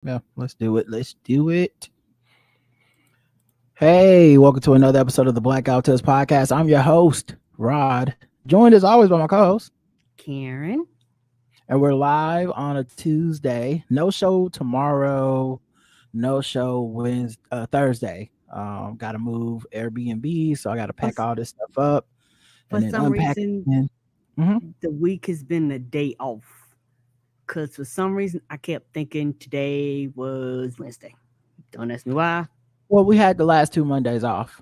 Yeah, let's do it. Let's do it. Hey, welcome to another episode of the Blackout Test Podcast. I'm your host, Rod, joined as always by my co-host, Karen. and we're live on a Tuesday. No show tomorrow. No show Wednesday, Thursday. Got to move Airbnb, so I got to pack all this stuff up For and then some unpack it. reason, the week has been a day off. Because for some reason, I kept thinking today was Wednesday. Don't ask me why. Well, we had the last 2 Mondays off,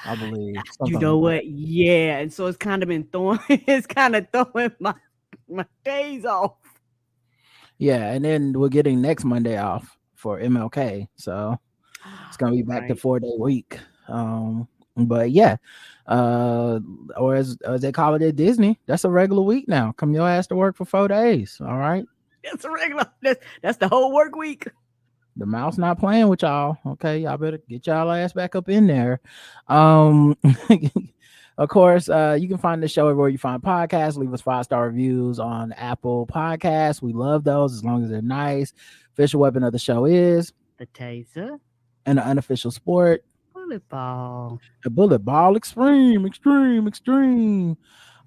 I believe. You something know like what? Yeah. And so it's kind of been throwing, it's kind of throwing my days off. Yeah, and then we're getting next Monday off for MLK, so it's gonna be back to 4-day week. But yeah, or as they call it at Disney, that's a regular week now. Come your ass to work for 4 days. All right, That's a regular. That's the whole work week. the mouse not playing with y'all. Okay, y'all better get y'all ass back up in there. Of course, you can find the show everywhere you find podcasts. Leave us 5-star reviews on Apple Podcasts. We love those as long as they're nice. Official weapon of the show is The taser. and the unofficial sport, Bullet ball. the bullet ball. Extreme.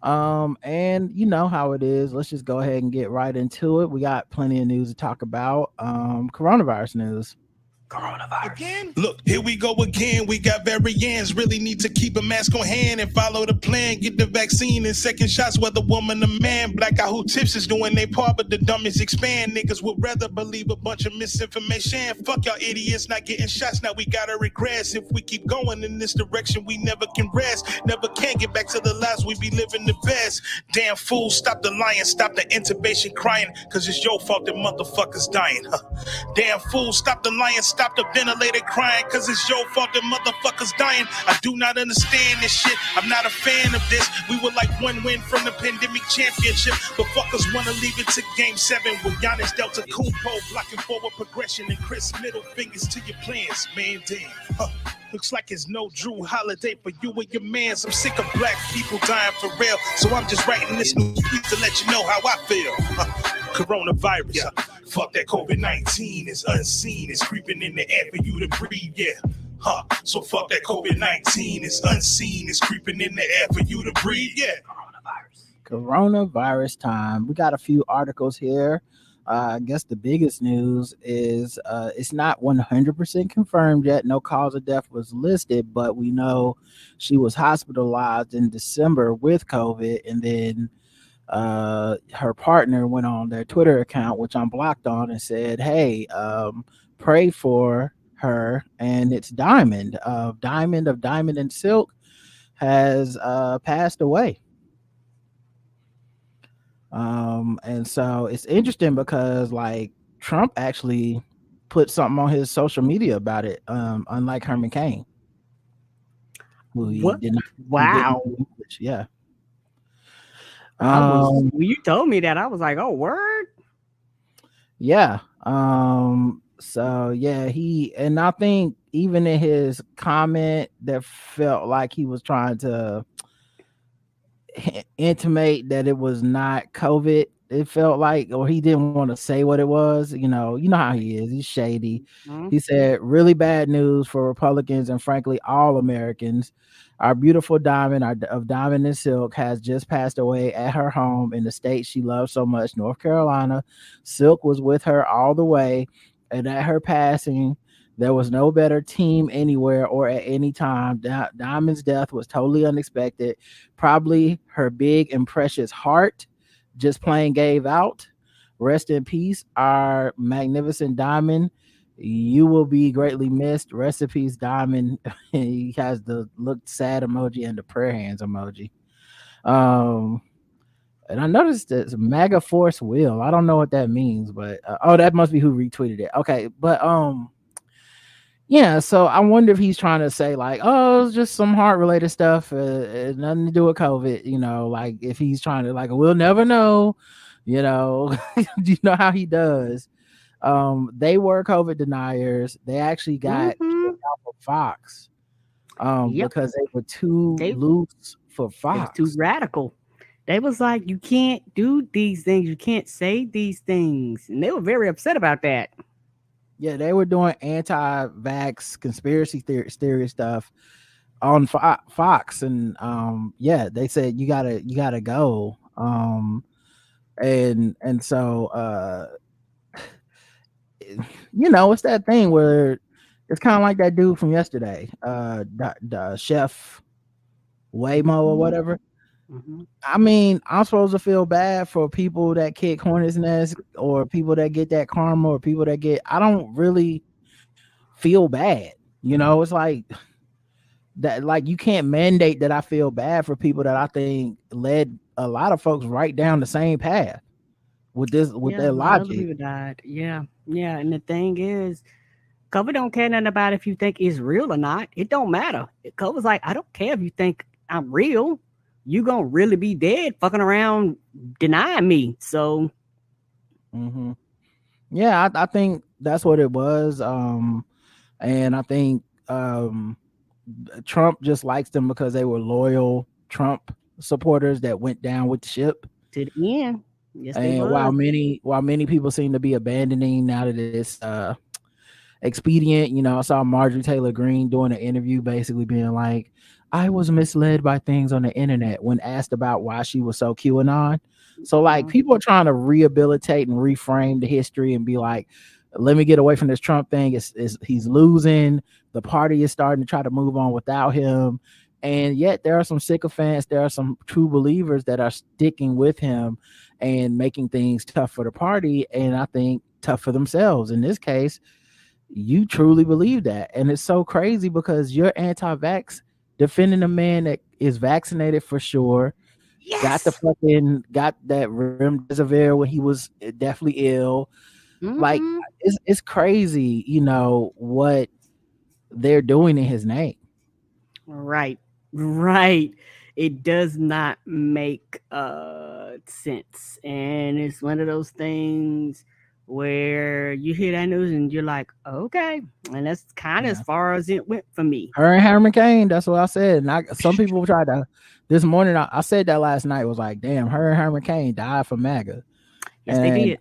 And you know how it is. Let's just go ahead and get right into it. We got plenty of news to talk about. Coronavirus news. Again? Look, here we go again. We got variants. Really need to keep a mask on hand and follow the plan. Get the vaccine and second shots, whether woman or man. Black out who tips is doing their part, but the dumbest expand. Niggas would rather believe a bunch of misinformation. Fuck y'all idiots not getting shots. Now we gotta regress. If we keep going in this direction, we never can rest. Never can get back to the lives we be living the best. Damn fool, stop the lying, stop the intubation crying, cause it's your fault that motherfuckers dying. Damn fool, stop the lying, stop the ventilator crying, cause it's your fault that motherfuckers dying. I do not understand this shit. I'm not a fan of this. We were like one win from the pandemic championship, but fuckers wanna leave it to game 7 with Giannis Delta Kumpo blocking forward progression and Chris middle fingers to your plans. Man, damn. Looks like it's no Drew holiday for you and your mans. I'm sick of black people dying for real, so I'm just writing this new tweet to let you know how I feel. Coronavirus, fuck that COVID-19 is unseen. It's creeping in the air for you to breathe, yeah. So fuck that COVID-19 is unseen. It's creeping in the air for you to breathe, yeah. Coronavirus time. We got a few articles here. I guess the biggest news is it's not 100% confirmed yet. No cause of death was listed, but we know she was hospitalized in December with COVID, and then her partner went on their Twitter account, which I'm blocked on, and said, hey, pray for her. And it's Diamond of Diamond and Silk has passed away. And so it's interesting because like Trump actually put something on his social media about it, unlike Herman Cain. What? Wow. Yeah. When you told me that, I was like, oh, word? Yeah. So yeah, and I think even in his comment that felt like he was trying to intimate that it was not COVID. It felt like, or he didn't want to say what it was. You know how he is. He's shady. He said, really bad news for Republicans and frankly all Americans. Our beautiful Diamond of Diamond and Silk has just passed away at her home in the state she loves so much, North Carolina. Silk was with her all the way, and at her passing, there was no better team anywhere or at any time. Diamond's death was totally unexpected. Probably her big and precious heart just plain gave out. Rest in peace, our magnificent Diamond. You will be greatly missed. Rest in peace, Diamond. He has the look sad emoji and the prayer hands emoji. And I noticed it's MAGA Force Will. I don't know what that means, but that must be who retweeted it. Okay, but yeah, so I wonder if he's trying to say like, oh, it's just some heart related stuff, nothing to do with COVID, like if he's trying to like, we'll never know, do you know how he does? They were COVID deniers. They actually got kicked out of Fox because they were too loose for Fox. Too radical. They was like, you can't do these things. You can't say these things. And they were very upset about that. Yeah, they were doing anti-vax conspiracy theory stuff on Fox, and yeah, they said you gotta go. And so it's that thing where it's kind of like that dude from yesterday, the chef Waymo or whatever. I mean, I'm supposed to feel bad for people that kick hornets nest, or people that get that karma, or people that get. I don't really feel bad. It's like that. Like, you can't mandate that I feel bad for people that I think led a lot of folks right down the same path with Yeah, their a lot of other logic. people died. Yeah, yeah. And the thing is, COVID don't care nothing about if you think it's real or not. It don't matter. COVID's like, I don't care if you think I'm real. You gonna really be dead fucking around denying me. So hmm Yeah, I think that's what it was. And I think Trump just likes them because they were loyal Trump supporters that went down with the ship. to the end, yes, they And was. while many people seem to be abandoning now that it's expedient, I saw Marjorie Taylor Greene doing an interview basically being like, I was misled by things on the internet when asked about why she was so QAnon. So like, people are trying to rehabilitate and reframe the history and be like, let me get away from this Trump thing. He's losing. The party is starting to try to move on without him. And yet there are some sycophants, there are some true believers that are sticking with him and making things tough for the party, and I think tough for themselves. In this case, you truly believe that. And it's so crazy because you're anti-vax, defending a man that is vaccinated for sure, got that remdesivir when he was definitely ill. Like, it's crazy, what they're doing in his name. Right. Right. It does not make sense. And it's one of those things where you hear that news and you're like, okay. And that's kind of as far as it went for me. Her and Harry Kane, that's what I said. And some people tried to this morning. I said that last night, was like, damn, her and Harry Kane died for MAGA. Yes, they did.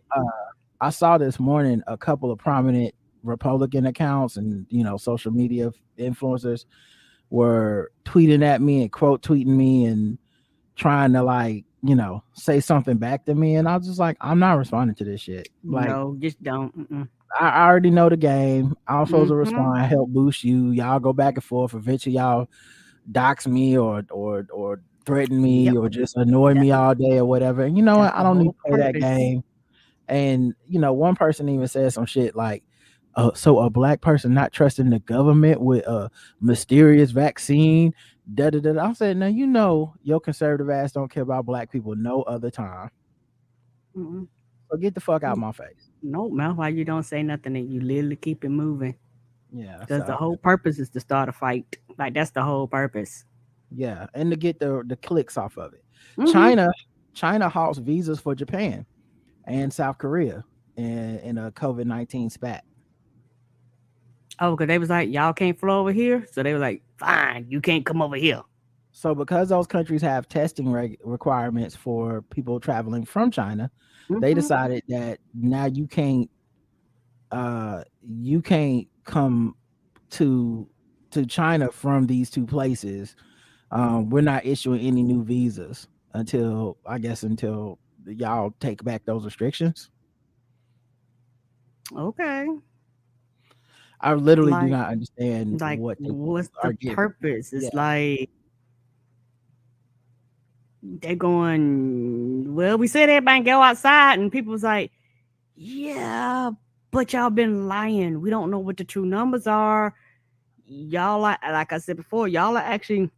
I saw this morning a couple of prominent Republican accounts and social media influencers were tweeting at me and quote tweeting me and trying to, like, say something back to me, and I was just like, I'm not responding to this shit. Like, no, just don't. I already know the game. I'm supposed to respond, help boost you. Y'all go back and forth. Eventually, y'all dox me or threaten me or just annoy me all day or whatever. And what? I don't need to play that game. And one person even said some shit like, so a black person not trusting the government with a mysterious vaccine. I said, now your conservative ass don't care about black people no other time. So get the fuck out of my face. No, man. Why you don't say nothing and you literally keep it moving? Yeah, because the whole purpose is to start a fight. Like, that's the whole purpose. Yeah, and to get the clicks off of it. China halts visas for Japan and South Korea in a COVID-19 spat. Oh, because they was like, y'all can't fly over here. So they were like, fine, you can't come over here. So because those countries have testing requirements for people traveling from China, they decided that now you can't come to China from these two places. We're not issuing any new visas until y'all take back those restrictions. Okay. I literally do not understand what's the purpose. It's like they're going, well, we said everybody can go outside, and people was like, yeah, but y'all been lying. We don't know what the true numbers are. Y'all like I said before, y'all are actually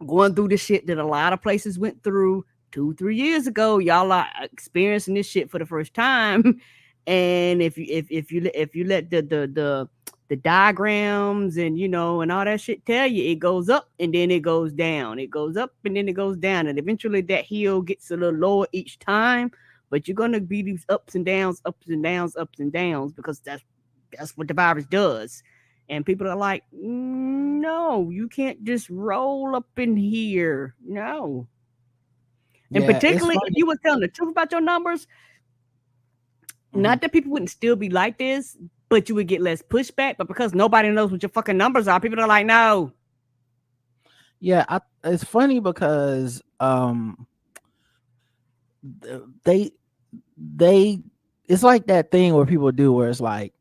going through the shit that a lot of places went through 2-3 years ago. Y'all are experiencing this shit for the first time. And if you let the diagrams and and all that shit tell you, it goes up and then it goes down. It goes up and then it goes down, and eventually that hill gets a little lower each time. But you're gonna be these ups and downs, because that's what the virus does. And people are like, no, you can't just roll up in here. No. And particularly if you were telling the truth about your numbers, not that people wouldn't still be like this, but you would get less pushback. But because nobody knows what your fucking numbers are, people are like, no. Yeah, it's funny because they it's like that thing where people do where it's like,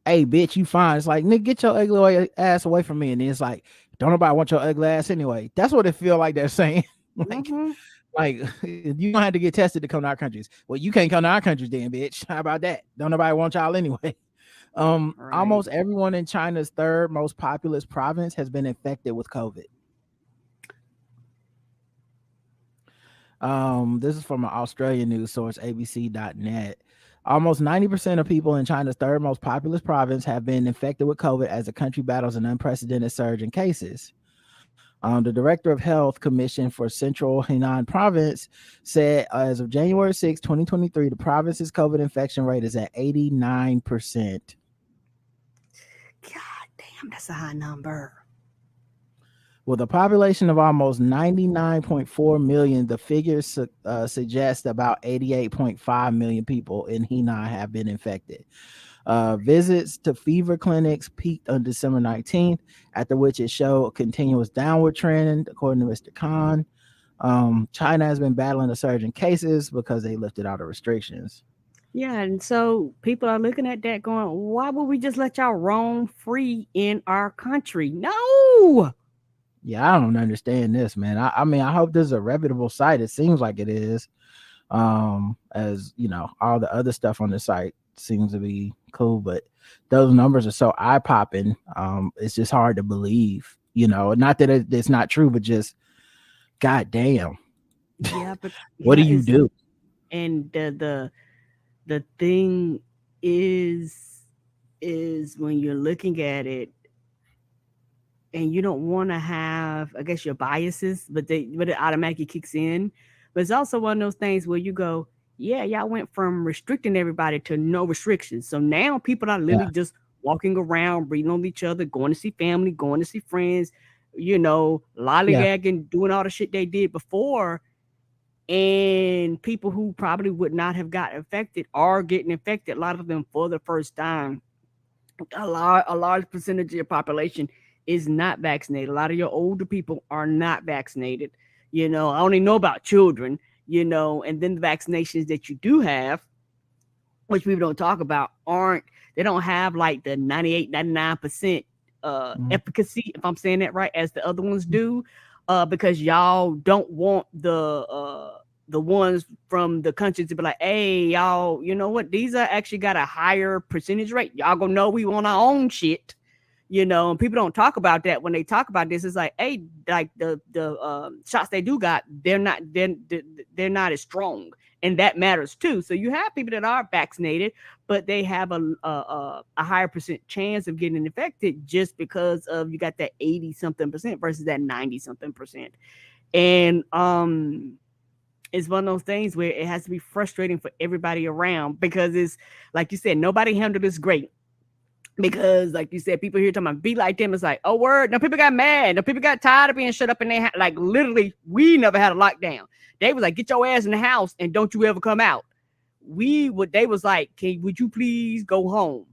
hey bitch, you fine. It's like, nigga, get your ugly ass away from me. And then it's like, don't nobody want your ugly ass anyway. That's what it feel like they're saying. Like you don't have to get tested to come to our countries. Well, you can't come to our countries then, bitch. How about that? Don't nobody want y'all anyway. Almost everyone in China's third most populous province has been infected with COVID. This is from an Australian news source, abc.net. Almost 90% of people in China's third most populous province have been infected with COVID as the country battles an unprecedented surge in cases. The director of Health Commission for Central Henan Province said as of January 6, 2023, the province's COVID infection rate is at 89%. God damn, that's a high number. With a population of almost 99.4 million, the figures suggest about 88.5 million people in Henan have been infected. Visits to fever clinics peaked on December 19th, after which it showed a continuous downward trend, according to Mr. Khan. China has been battling a surge in cases because they lifted all the restrictions. Yeah, and so people are looking at that going, why would we just let y'all roam free in our country? No! Yeah, I don't understand this, man. I mean, I hope this is a reputable site. It seems like it is. As you know, all the other stuff on the site seems to be cool, but those numbers are so eye-popping. It's just hard to believe, you know, not that it's not true, but just god damn. Yeah, but what do you do? And the thing is when you're looking at it and you don't want to have, I guess, your biases, but it automatically kicks in. But it's also one of those things where you go, yeah, y'all went from restricting everybody to no restrictions. So now people are literally just walking around, breathing on each other, going to see family, going to see friends, you know, lollygagging, doing all the shit they did before. And people who probably would not have got infected are getting infected, a lot of them for the first time. A large percentage of your population is not vaccinated. A lot of your older people are not vaccinated. You know, I only know about children, you know, and then the vaccinations that you do have, which people don't talk about, they don't have like the 98, 99% efficacy, if I'm saying that right, as the other ones do, because y'all don't want the ones from the country to be like, hey, y'all, you know what? These are actually got a higher percentage rate. Y'all gonna know we want our own shit. You know, and people don't talk about that when they talk about this. It's like, hey, like the shots they do got, they're not as strong, and that matters too. So you have people that are vaccinated, but they have a higher percent chance of getting infected just because of you got that 80-something% versus that 90-something%. And it's one of those things where it has to be frustrating for everybody around because it's like you said, nobody handled this great. Because, like you said, people here talking about be like them. It's like, oh, word. No, people got mad. No, people got tired of being shut up in their house. Like, literally, we never had a lockdown. They was like, get your ass in the house and don't you ever come out. They was like, would you please go home?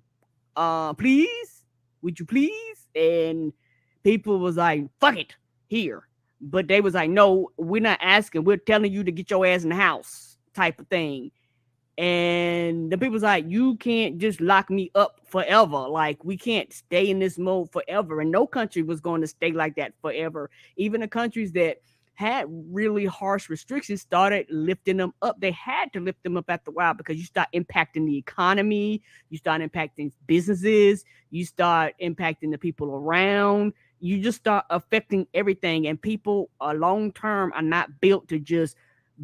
Please? Would you please? And people was like, fuck it, here. But they was like, no, we're not asking. We're telling you to get your ass in the house type of thing. And the people's like, you can't just lock me up forever. Like, we can't stay in this mode forever. And no country was going to stay like that forever. Even the countries that had really harsh restrictions started lifting them up. They had to lift them up after a while because you start impacting the economy. You start impacting businesses. You start impacting the people around. You just start affecting everything. And people long-term are not built to just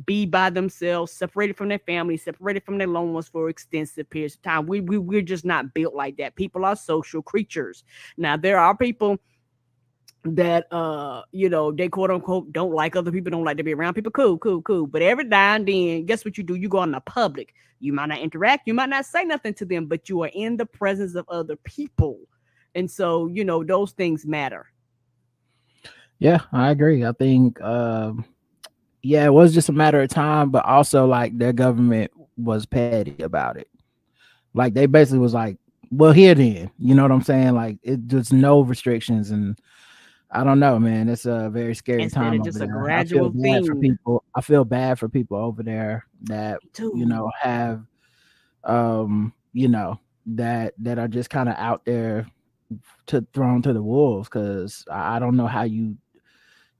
be by themselves, separated from their family, separated from their loved ones for extensive periods of time. We're just not built like that. People are social creatures. Now, there are people that, you know, they quote unquote don't like other people, don't like to be around people. Cool. But every now and then, guess what you do? You go on the public. You might not interact. You might not say nothing to them, but you are in the presence of other people. And so, you know, those things matter. Yeah, I agree. I think, yeah, it was just a matter of time, but also like their government was petty about it. Like they basically was like, well, here then, you know what I'm saying? Like it just no restrictions, and I don't know, man. It's a very scary Instead time of over just a there. I feel gradual bad for thing. people. I feel bad for people over there that Too. have you know that are just kind of out there to thrown to the wolves, because I don't know how you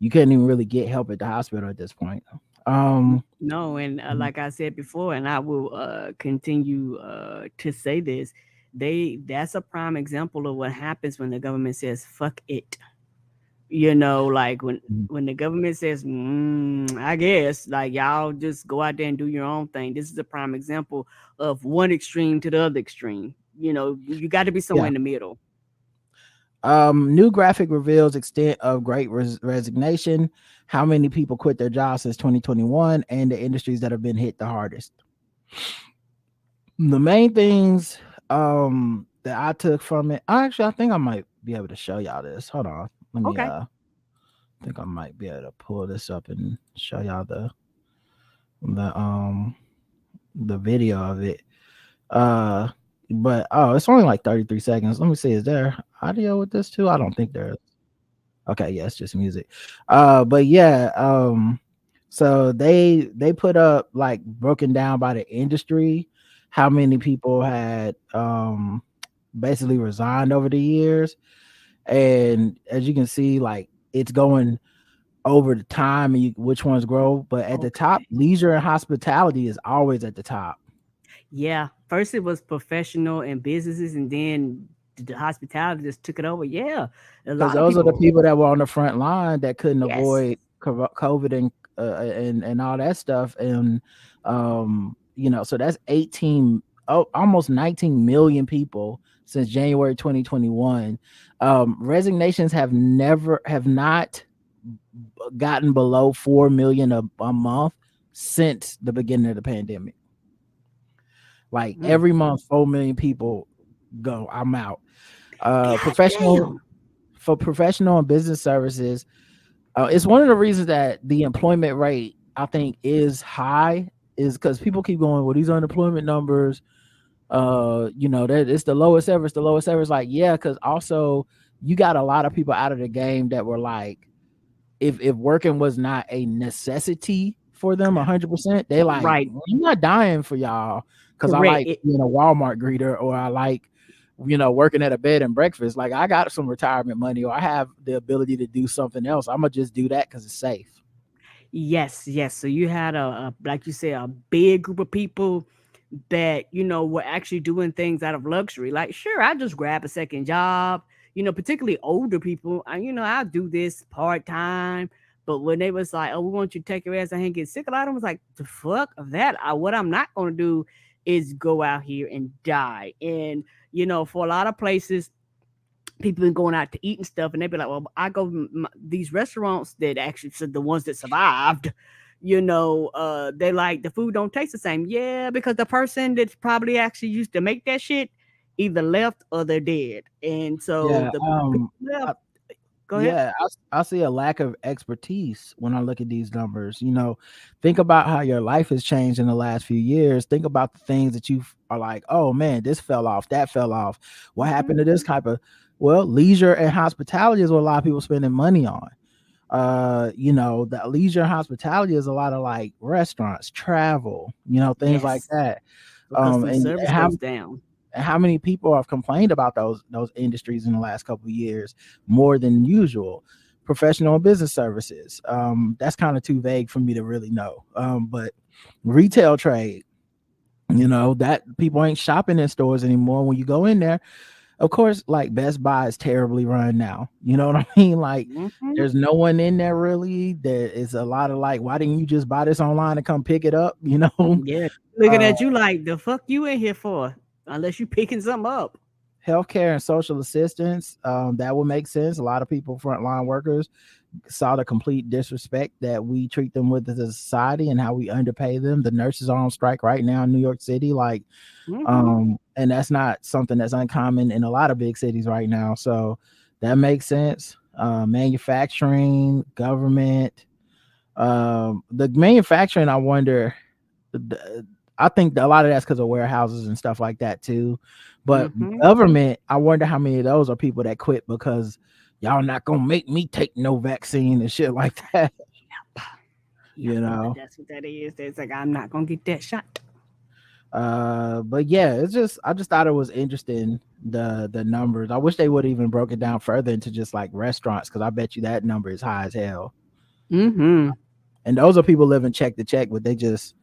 couldn't even really get help at the hospital at this point. No, and like I said before, and I will continue to say this, that's a prime example of what happens when the government says "fuck it." Like when the government says, I guess, like y'all just go out there and do your own thing. This is a prime example of one extreme to the other extreme. You got to be somewhere Yeah. in the middle. New graphic reveals extent of great resignation. How many people quit their jobs since 2021, and the industries that have been hit the hardest. The main things that I took from it. Actually, I think I might be able to show y'all this. Hold on. Let me Okay. I think I might be able to pull this up and show y'all the video of it. But it's only like 33 seconds. Let me see, is there audio with this too? I don't think there is. Okay, yeah, it's just music. But yeah, so they put up, like, broken down by the industry, how many people had basically resigned over the years. And as you can see, like, it's going over the time and which ones grow, but at the top, leisure and hospitality is always at the top. Yeah, first it was professional and businesses, and then the hospitality just took it over. Yeah, a Because lot of those are the people. people that were on the front line that couldn't Yes. avoid COVID and all that stuff. And so that's almost 19 million people since January 2021. Resignations have not gotten below 4 million a month since the beginning of the pandemic. Like every month, 4 million people go, I'm out. Professional and business services. It's one of the reasons that the employment rate, I think, is high, is because people keep going, well, these unemployment numbers, that it's the lowest ever. It's the lowest ever. It's like, yeah, because also you got a lot of people out of the game that were like, if working was not a necessity for them 100%, they like, Right. I'm not dying for y'all because I like being a Walmart greeter, or I like working at a bed and breakfast. Like, I got some retirement money, or I have the ability to do something else. I'm gonna just do that because it's safe. Yes. So you had like you said, a big group of people that were actually doing things out of luxury. Like, sure, I just grab a second job. Particularly older people. I'll do this part time. But when they was like, "Oh, we want you to take your ass out and get sick," a lot of them was like, "The fuck of that! What I'm not going to do is go out here and die." And for a lot of places, people been going out to eat and stuff, and they be like, "Well, I go these restaurants that actually said the ones that survived." They like the food don't taste the same. Yeah, because the person that's probably actually used to make that shit either left or they're dead. And so go ahead. Yeah, I see a lack of expertise when I look at these numbers. Think about how your life has changed in the last few years. Think about the things that you are like, oh man, this fell off, that fell off. What happened to this type of? Well, leisure and hospitality is what a lot of people spending money on. The leisure and hospitality is a lot of like restaurants, travel, things like that. Customer service goes down. And how many people have complained about those industries in the last couple of years more than usual? Professional and business services. That's kind of too vague for me to really know. But retail trade, that people ain't shopping in stores anymore. When you go in there, of course, like Best Buy is terribly run now. You know what I mean? Like, there's no one in there really. There is a lot of like, why didn't you just buy this online and come pick it up? Yeah, looking at you like, the fuck you in here for? Unless you picking something up. Healthcare and social assistance, that would make sense. A lot of people, frontline workers, saw the complete disrespect that we treat them with as a society and how we underpay them. The nurses are on strike right now in New York City, like, and that's not something that's uncommon in a lot of big cities right now. So that makes sense. Manufacturing, government, the manufacturing, I wonder. I think a lot of that's because of warehouses and stuff like that too. But government, I wonder how many of those are people that quit because y'all not gonna make me take no vaccine and shit like that. You know, that's what that is. It's like I'm not gonna get that shot. But yeah, it's just I just thought it was interesting the numbers. I wish they would even broke it down further into just like restaurants because I bet you that number is high as hell. And those are people living check to check, but they just,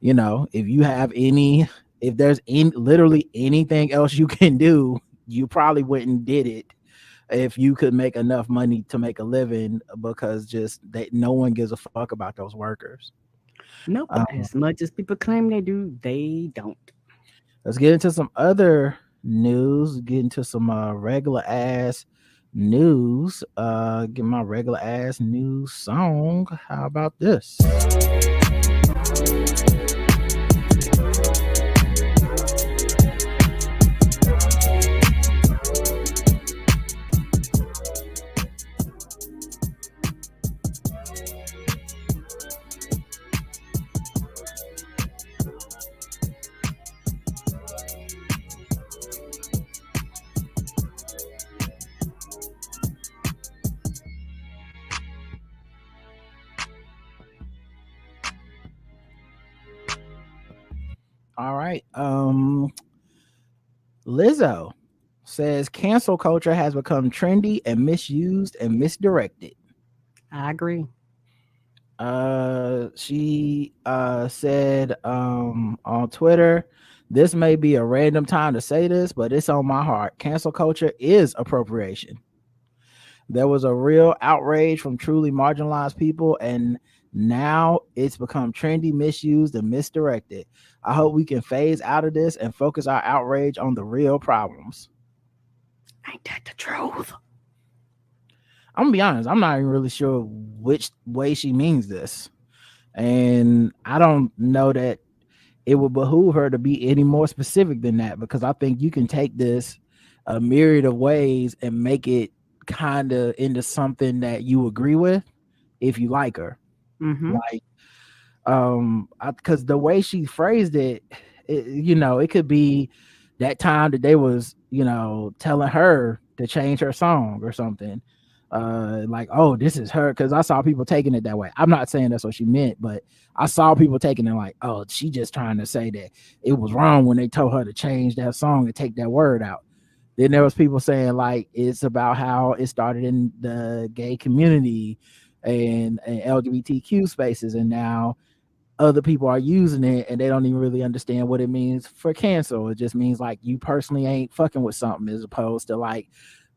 you know, if there's literally anything else you can do, you probably wouldn't did it if you could make enough money to make a living because no one gives a fuck about those workers. Nope. As much as people claim they do, they don't. Let's get into some other news. Get into some regular ass news. Get my regular ass news song. How about this? All right. Lizzo says cancel culture has become trendy and misused and misdirected. I agree. She said on Twitter, this may be a random time to say this, but it's on my heart. Cancel culture is appropriation. There was a real outrage from truly marginalized people, and now it's become trendy, misused, and misdirected. I hope we can phase out of this and focus our outrage on the real problems. Ain't that the truth? I'm gonna be honest, I'm not even really sure which way she means this. And I don't know that it would behoove her to be any more specific than that, because I think you can take this a myriad of ways and make it kind of into something that you agree with if you like her. Like because the way she phrased it, you know, it could be that time that they was, you know, telling her to change her song or something, like, oh, this is her, because I saw people taking it that way. I'm not saying that's what she meant, but I saw people taking it like, oh, she just trying to say that it was wrong when they told her to change that song and take that word out. Then there was people saying like it's about how it started in the gay community and LGBTQ spaces, and now other people are using it and they don't even really understand what it means for cancel. It just means like you personally ain't fucking with something, as opposed to like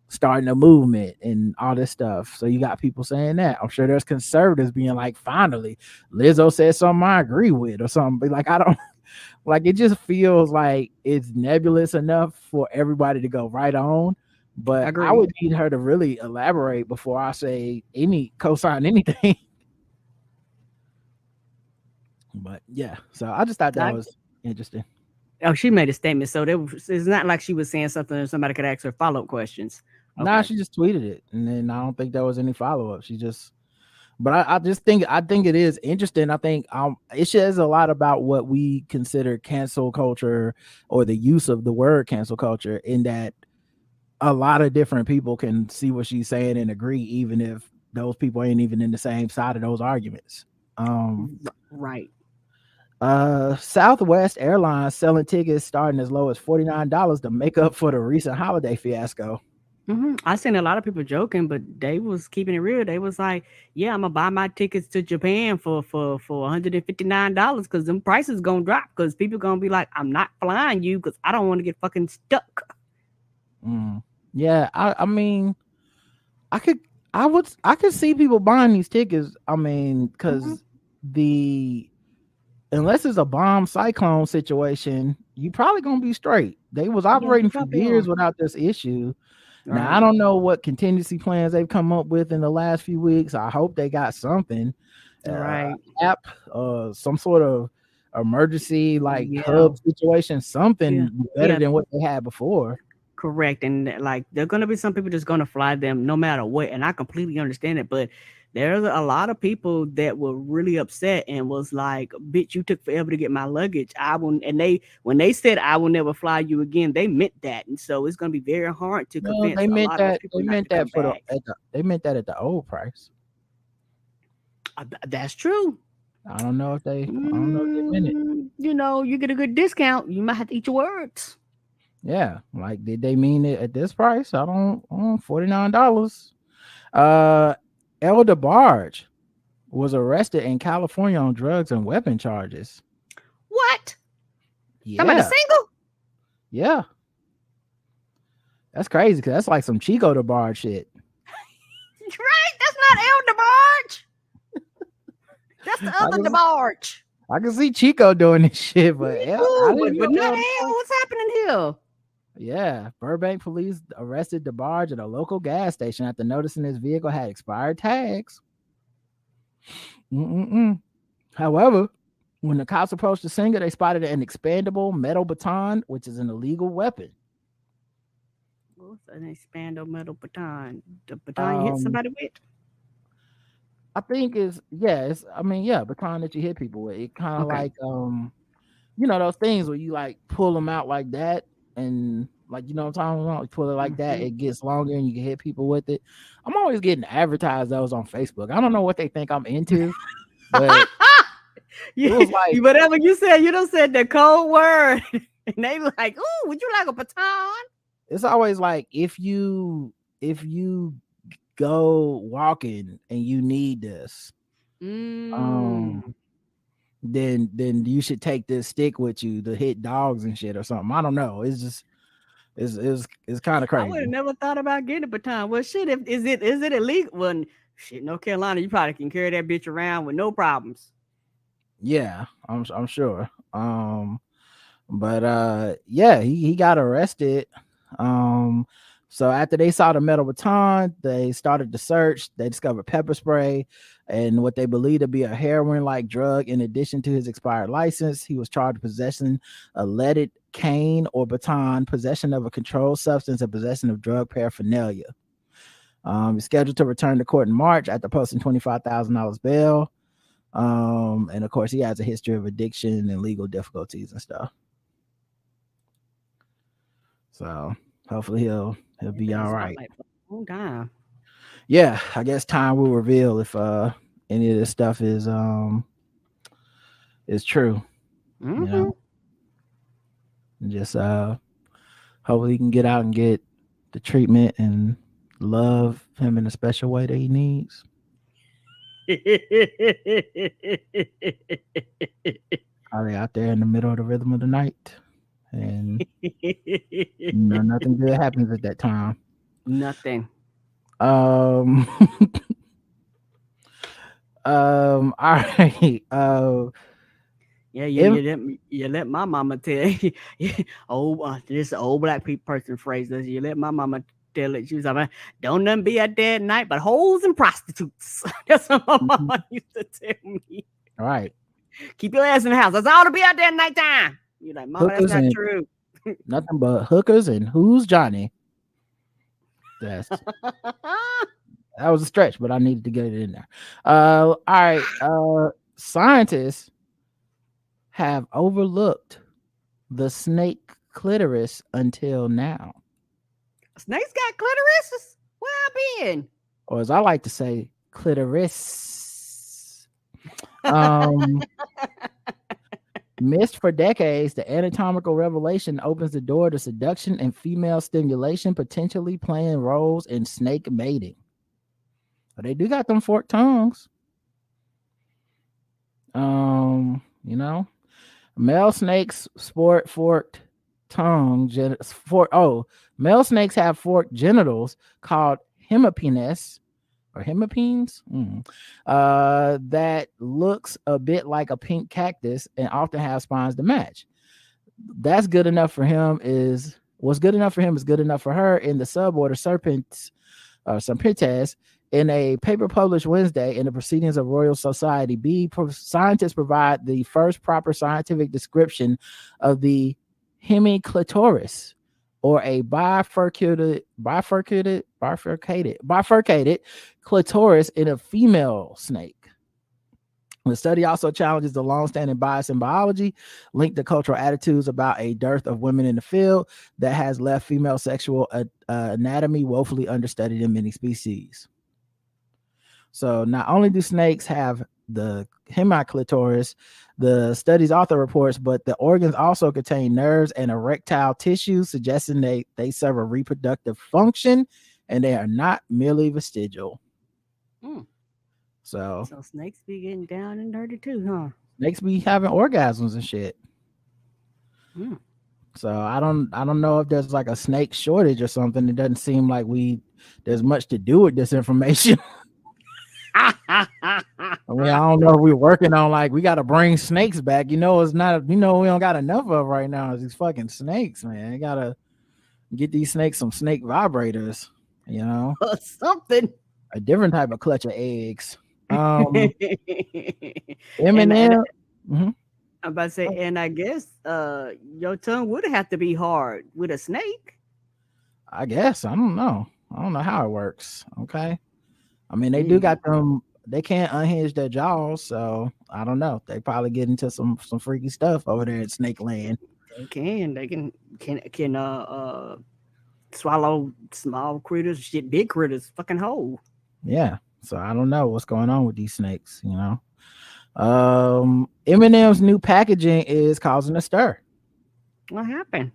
starting a movement and all this stuff. So you got people saying that. I'm sure there's conservatives being like, finally Lizzo said something I agree with or something. But like, I don't like, it just feels like it's nebulous enough for everybody to go right on. But I would need her to really elaborate before I say co-sign anything. But yeah, so I just thought that was interesting. Oh, she made a statement, so it's not like she was saying something and somebody could ask her follow-up questions. Okay. Nah, she just tweeted it, and then I don't think there was any follow-up. She just, but I just think it is interesting. I think it says a lot about what we consider cancel culture, or the use of the word cancel culture, in that a lot of different people can see what she's saying and agree, even if those people ain't even in the same side of those arguments. Right. Southwest Airlines selling tickets starting as low as $49 to make up for the recent holiday fiasco. I seen a lot of people joking, but they was keeping it real. They was like, yeah, I'm gonna buy my tickets to Japan for $159 because them prices gonna drop, because people gonna be like, I'm not flying you because I don't want to get fucking stuck. Yeah, I mean, I could see people buying these tickets. I mean, because unless it's a bomb cyclone situation, you probably gonna be straight. They was operating for years without this issue. Right. Now I don't know what contingency plans they've come up with in the last few weeks. I hope they got something, app, some sort of emergency hub situation, something better than what they had before. Correct. And like, there are gonna be some people just gonna fly them no matter what, and I completely understand it, but there's a lot of people that were really upset and was like, "Bitch, you took forever to get my luggage. I will." And when they said, "I will never fly you again," they meant that, and so it's going to be very hard to Well, convince a lot of people not to come back. They meant that at the old price. That's true. I don't know if they meant it. You know, you get a good discount. You might have to eat your words. Yeah, like did they mean it at this price? I don't $49. DeBarge was arrested in California on drugs and weapon charges. What? Yeah. I'm a single? Yeah. That's crazy because that's like some Chico DeBarge shit. Right? That's not DeBarge. That's the other DeBarge. I can see Chico doing this shit, but but not L. What's happening here? Yeah, Burbank police arrested DeBarge at a local gas station after noticing his vehicle had expired tags. However, when the cops approached the singer, they spotted an expandable metal baton, which is an illegal weapon. What's an expandable metal baton? The baton you hit somebody with? I think baton that you hit people with. It kind of like those things where you like pull them out like that. And like, you know what I'm talking about? Pull it like that, it gets longer and you can hit people with it. I'm always getting advertised those on Facebook. I don't know what they think I'm into, but it was like whatever you said, you done said the code word, and they like, "Ooh, would you like a baton?" It's always like if you go walking and you need this, then you should take this stick with you to hit dogs and shit or something. I don't know. It's just it's kind of crazy. I would have never thought about getting a baton. Well, shit, is it illegal? Well, shit, North Carolina, you probably can carry that bitch around with no problems. Yeah, I'm sure. But he got arrested. So after they saw the metal baton, they started the search. They discovered pepper spray and what they believe to be a heroin-like drug. In addition to his expired license, he was charged with possessing a leaded cane or baton, possession of a controlled substance, and possession of drug paraphernalia. He's scheduled to return to court in March after posting $25,000 bail. And of course, he has a history of addiction and legal difficulties and stuff. So hopefully he'll be all right. Oh, damn. Yeah, I guess time will reveal if any of this stuff is true. You know, just hopefully he can get out and get the treatment and love him in a special way that he needs. Are they out there in the middle of the rhythm of the night? And nothing good happens at that time. Nothing. All right. You let my mama tell you. This old black people person phrase this. You let my mama tell it. She was like, "Don't nothing be out there at night but hoes and prostitutes." That's what my mama used to tell me. All right. Keep your ass in the house. That's all to be out there at nighttime. You're like, "Mama, that's not true." Nothing but hookers and who's Johnny. That was a stretch, but I needed to get it in there. All right. Scientists have overlooked the snake clitoris until now. Snakes got clitorises? Where I been? Or as I like to say, clitoris. Missed for decades, the anatomical revelation opens the door to seduction and female stimulation, potentially playing roles in snake mating. But they do got them forked tongues. Male snakes sport forked tongue. Male snakes have forked genitals called hemipenes or hemipenes that looks a bit like a pink cactus and often have spines to match. That's good enough for him is what's good enough for him is good enough for her in the suborder Serpentes. In a paper published Wednesday in the Proceedings of Royal Society B, scientists provide the first proper scientific description of the hemiclitoris, or a bifurcated clitoris in a female snake. The study also challenges the long-standing bias in biology linked to cultural attitudes about a dearth of women in the field that has left female sexual anatomy woefully understudied in many species. So not only do snakes have the hemiclitoris, the study's author reports, but the organs also contain nerves and erectile tissue, suggesting they serve a reproductive function and they are not merely vestigial. So snakes be getting down and dirty too, huh? Snakes be having orgasms and shit. So I don't know if there's like a snake shortage or something. It doesn't seem like there's much to do with this information. I mean, I don't know if we're working on like we got to bring snakes back. It's not. We don't got enough of right now. Is these fucking snakes, man. You gotta get these snakes some snake vibrators. Something. A different type of clutch of eggs. M&M. I'm about to say, and I guess your tongue would have to be hard with a snake. I guess. I don't know how it works. Okay. I mean, they do got them. They can't unhinge their jaws, so I don't know. They probably get into some freaky stuff over there at Snake Land. They can swallow small critters, shit, big critters, fucking whole. Yeah. So I don't know what's going on with these snakes. M&M's new packaging is causing a stir. What happened?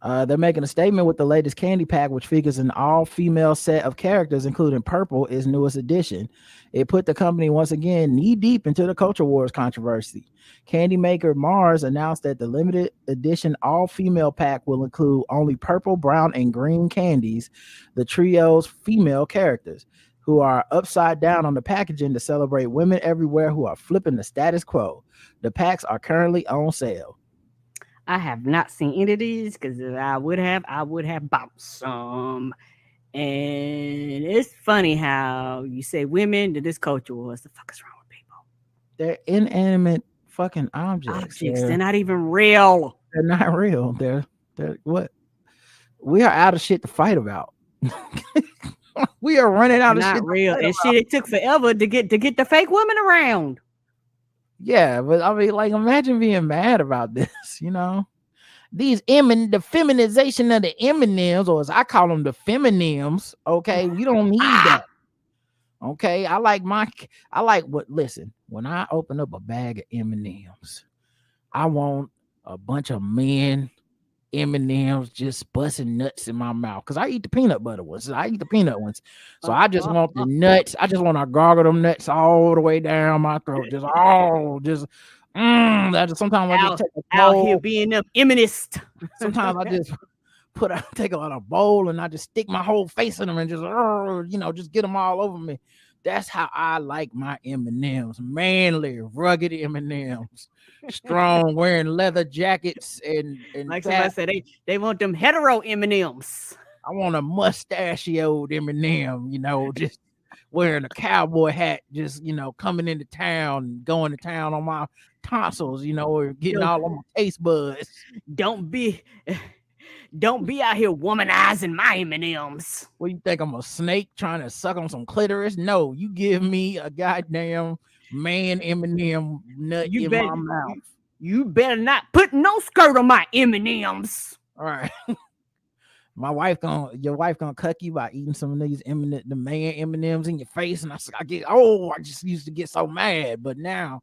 They're making a statement with the latest candy pack, which features an all-female set of characters, including Purple, its newest addition. It put the company once again knee-deep into the Culture Wars controversy. Candy maker Mars announced that the limited edition all-female pack will include only purple, brown, and green candies, the trio's female characters, who are upside down on the packaging to celebrate women everywhere who are flipping the status quo. The packs are currently on sale. I have not seen any of these because I would have bought some. And it's funny how you say women to this culture. What the fuck is wrong with people? They're inanimate fucking objects. They're not even real. They're not real. They're what? We are out of shit to fight about. We are running out of shit. Not real. And shit, it took forever to get the fake women around. Yeah, but I mean, like, imagine being mad about this, the feminization of the M&Ms, or as I call them, the FeM&Ms. Okay, we don't need that. Okay, listen, when I open up a bag of M&Ms, I want a bunch of men M&Ms just busting nuts in my mouth because I eat the peanut butter ones. I eat the peanut ones, so I just want the nuts. I just want to gargle them nuts all the way down my throat. Sometimes I just take a bowl. Out here being an feminist. Sometimes I just take a bowl and I just stick my whole face in them and just get them all over me. That's how I like my M&Ms. Manly, rugged M&Ms. Strong, wearing leather jackets and like somebody said, they want them hetero M&Ms. I want a mustachioed M&M, just wearing a cowboy hat, just coming into town, going to town on my tonsils, or getting all on my taste buds. Don't be out here womanizing my M&Ms. What, you think I'm a snake trying to suck on some clitoris? No, you give me a goddamn man M&M nut in my mouth. You better not put no skirt on my M&Ms. All right. Your wife gonna cuck you by eating some of these the man M&Ms in your face, and I just used to get so mad, but now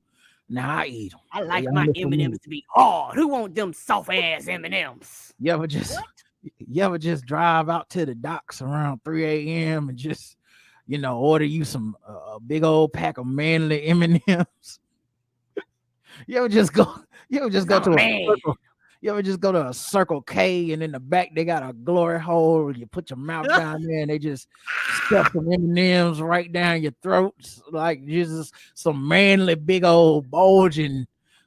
I eat them. I like my M&Ms to be hard. Who want them soft ass M&Ms? You ever just drive out to the docks around 3 a.m. and just order you some big old pack of manly M&Ms? You ever just go to a Circle K and in the back they got a glory hole and you put your mouth down there and they just stuff some M&Ms right down your throat, like just some manly big old bulging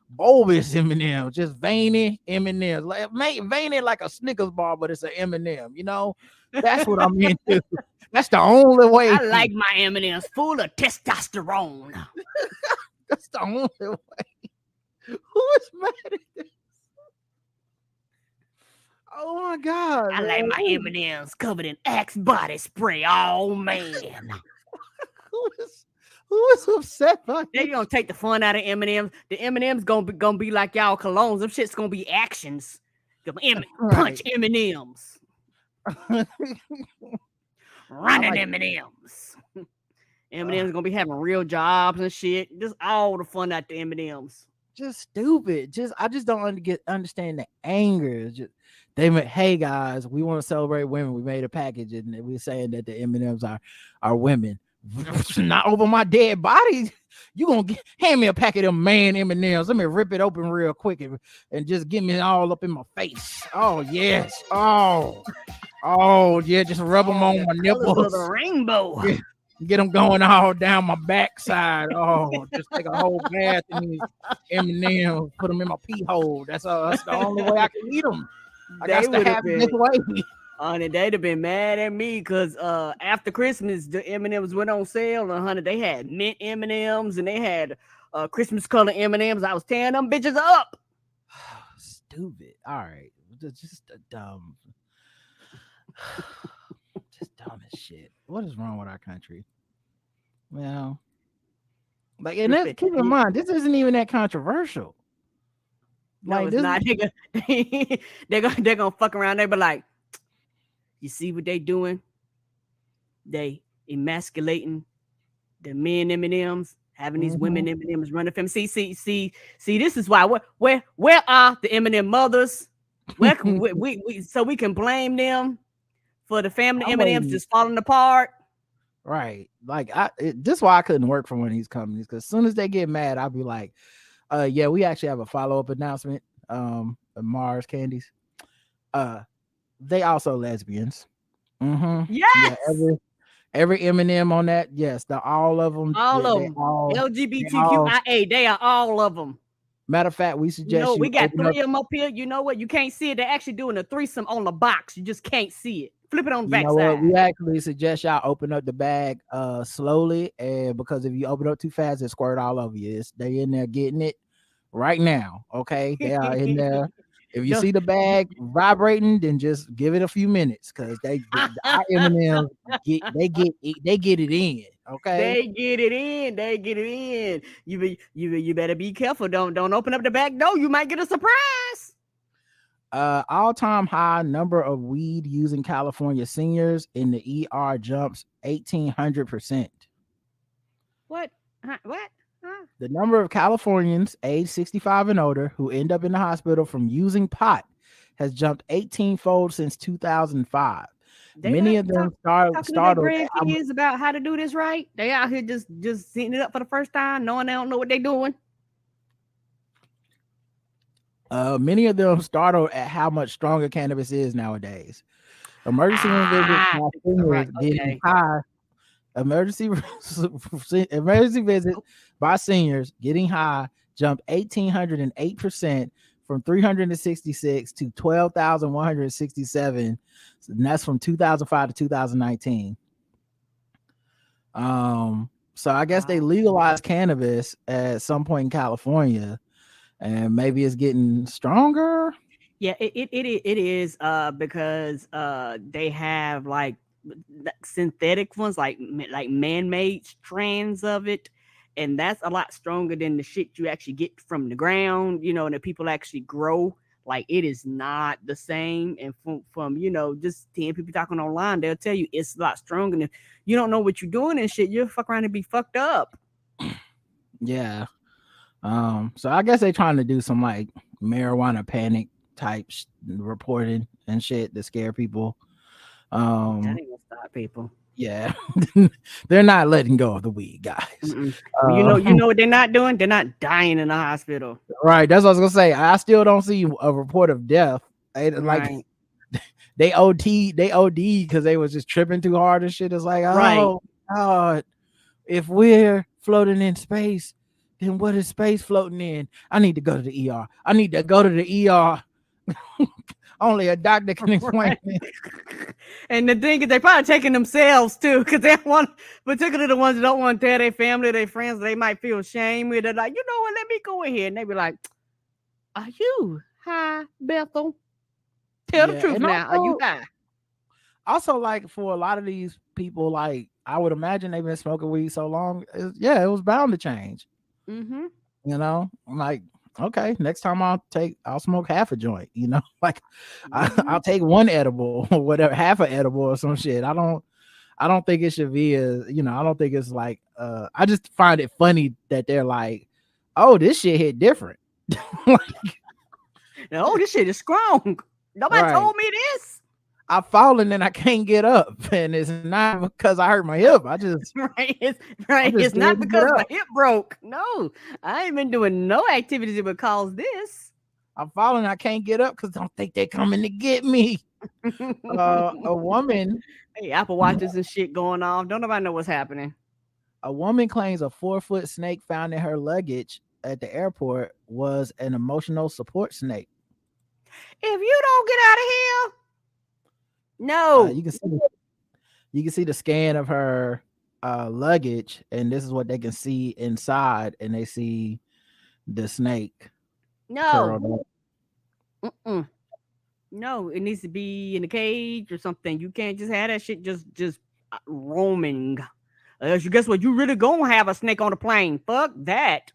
bulbous M&Ms, just veiny M&Ms, like veiny like a Snickers bar, but it's an M&M. That's what I'm into. That's the only way. I like my M&Ms full of testosterone. That's the only way. Who is mad at this? Oh my God! I like my M&Ms covered in Axe body spray. Oh man, who is upset by they this? gonna take the fun out of M&Ms. The M&Ms gonna be like y'all colognes. Them shit's gonna be actions. Punch M&Ms. Running M&Ms. M&M's gonna be having real jobs and shit. Just all the fun at the M&Ms. Just stupid. I just don't understand the anger. They went, hey guys, we want to celebrate women. We made a package and we're saying that the M&Ms are women. Not over my dead body. You gonna hand me a packet of man M&Ms? Let me rip it open real quick and just get me all up in my face. Oh yes. Oh yeah. Just rub them on my nipples. The rainbow. Yeah. Get them going all down my backside. Oh, just take a whole bath in these M&Ms, put them in my pee hole. That's the only way I can eat them. I got to have it this way. Honey, they'd have been mad at me because after Christmas, the M&Ms went on sale, and honey, they had mint M&Ms and they had Christmas color M&Ms. I was tearing them bitches up. Stupid. All right, just dumb. Just dumb as shit. What is wrong with our country? Well, like, and keep in mind, this isn't even that controversial. No, like, it's not. They're gonna fuck around. They be like, you see what they doing? They emasculating the men M&Ms, having these women M&Ms running from. See. This is why. Where are the M&M mothers? Where can we so we can blame them for the family M&Ms just falling apart? Right. Like this is why I couldn't work for one of these companies, because as soon as they get mad, I'll be like, yeah, we actually have a follow-up announcement. Mars Candies. They also lesbians. Yes. Yeah, every M&M on that. Yes, all of them. All of them. LGBTQIA. They are all of them. Matter of fact, we suggest we got 3 of them up here. You know what? You can't see it. They're actually doing a threesome on the box. You just can't see it. Flip it on the backside. We actually suggest y'all open up the bag slowly, and because if you open up too fast, it squirt all over you. They in there getting it right now. Okay, they are in there. If you see the bag vibrating, then just give it a few minutes, because the M&Ms they get it in. Okay, they get it in. You better be careful. Don't open up the back door. You might get a surprise. All-time high number of weed using California seniors in the ER jumps 1,800%. What? The number of Californians aged 65 and older who end up in the hospital from using pot has jumped 18-fold since 2005. Many of them startled grandkids about how to do this right. They out here just setting it up for the first time, knowing they don't know what they're doing. Many of them startled at how much stronger cannabis is nowadays. Emergency visits by seniors getting high jumped 1,808% from 366 to 12,167. And that's from 2005 to 2019. So I guess they legalized cannabis at some point in California, and maybe it's getting stronger. Yeah, it is because they have like synthetic ones, like man-made strands of it, and that's a lot stronger than the shit you actually get from the ground, and that people actually grow. Like, it is not the same. And from just 10 people talking online, they'll tell you it's a lot stronger. And if you don't know what you're doing and shit, you'll fuck around and be fucked up. Yeah. So I guess they're trying to do some like marijuana panic type reporting and shit to scare people. That ain't gonna stop people. Yeah. They're not letting go of the weed, guys. You know what they're not doing? They're not dying in the hospital. Right. That's what I was gonna say. I still don't see a report of death. Like they OD because they was just tripping too hard and shit. It's like, oh God, if we're floating in space, then what is space floating in? I need to go to the ER. I need to go to the ER. Only a doctor can explain it. And the thing is, they probably taking themselves too, because they want, particularly the ones that don't want to tell their family, their friends, they might feel shame with it. Like, you know what? Let me go in here, and they be like, "Are you high, Bethel?" Tell the truth now. Are you high? Also, like for a lot of these people, like I would imagine they've been smoking weed so long. It was bound to change. Mm-hmm. You know, I'm like, okay, next time I'll smoke half a joint. You know, like I'll take one edible or whatever, half an edible or some shit. I don't think it should be I don't think it's like I just find it funny that they're like, oh, this shit hit different. No, this shit is strong. Nobody told me this. I've fallen and I can't get up, and it's not because I hurt my hip. I just It's not because my hip broke. No, I ain't been doing no activities that would cause this. I'm falling, I can't get up because I don't think they're coming to get me. A woman. Hey, Apple Watches and shit going off. Don't nobody know what's happening. A woman claims a 4-foot snake found in her luggage at the airport was an emotional support snake. If you don't get out of here. No, you can see the scan of her luggage, and this is what they can see inside, and they see the snake. No, no, it needs to be in a cage or something. You can't just have that shit just roaming. You guess what? You really gonna have a snake on the plane? Fuck that.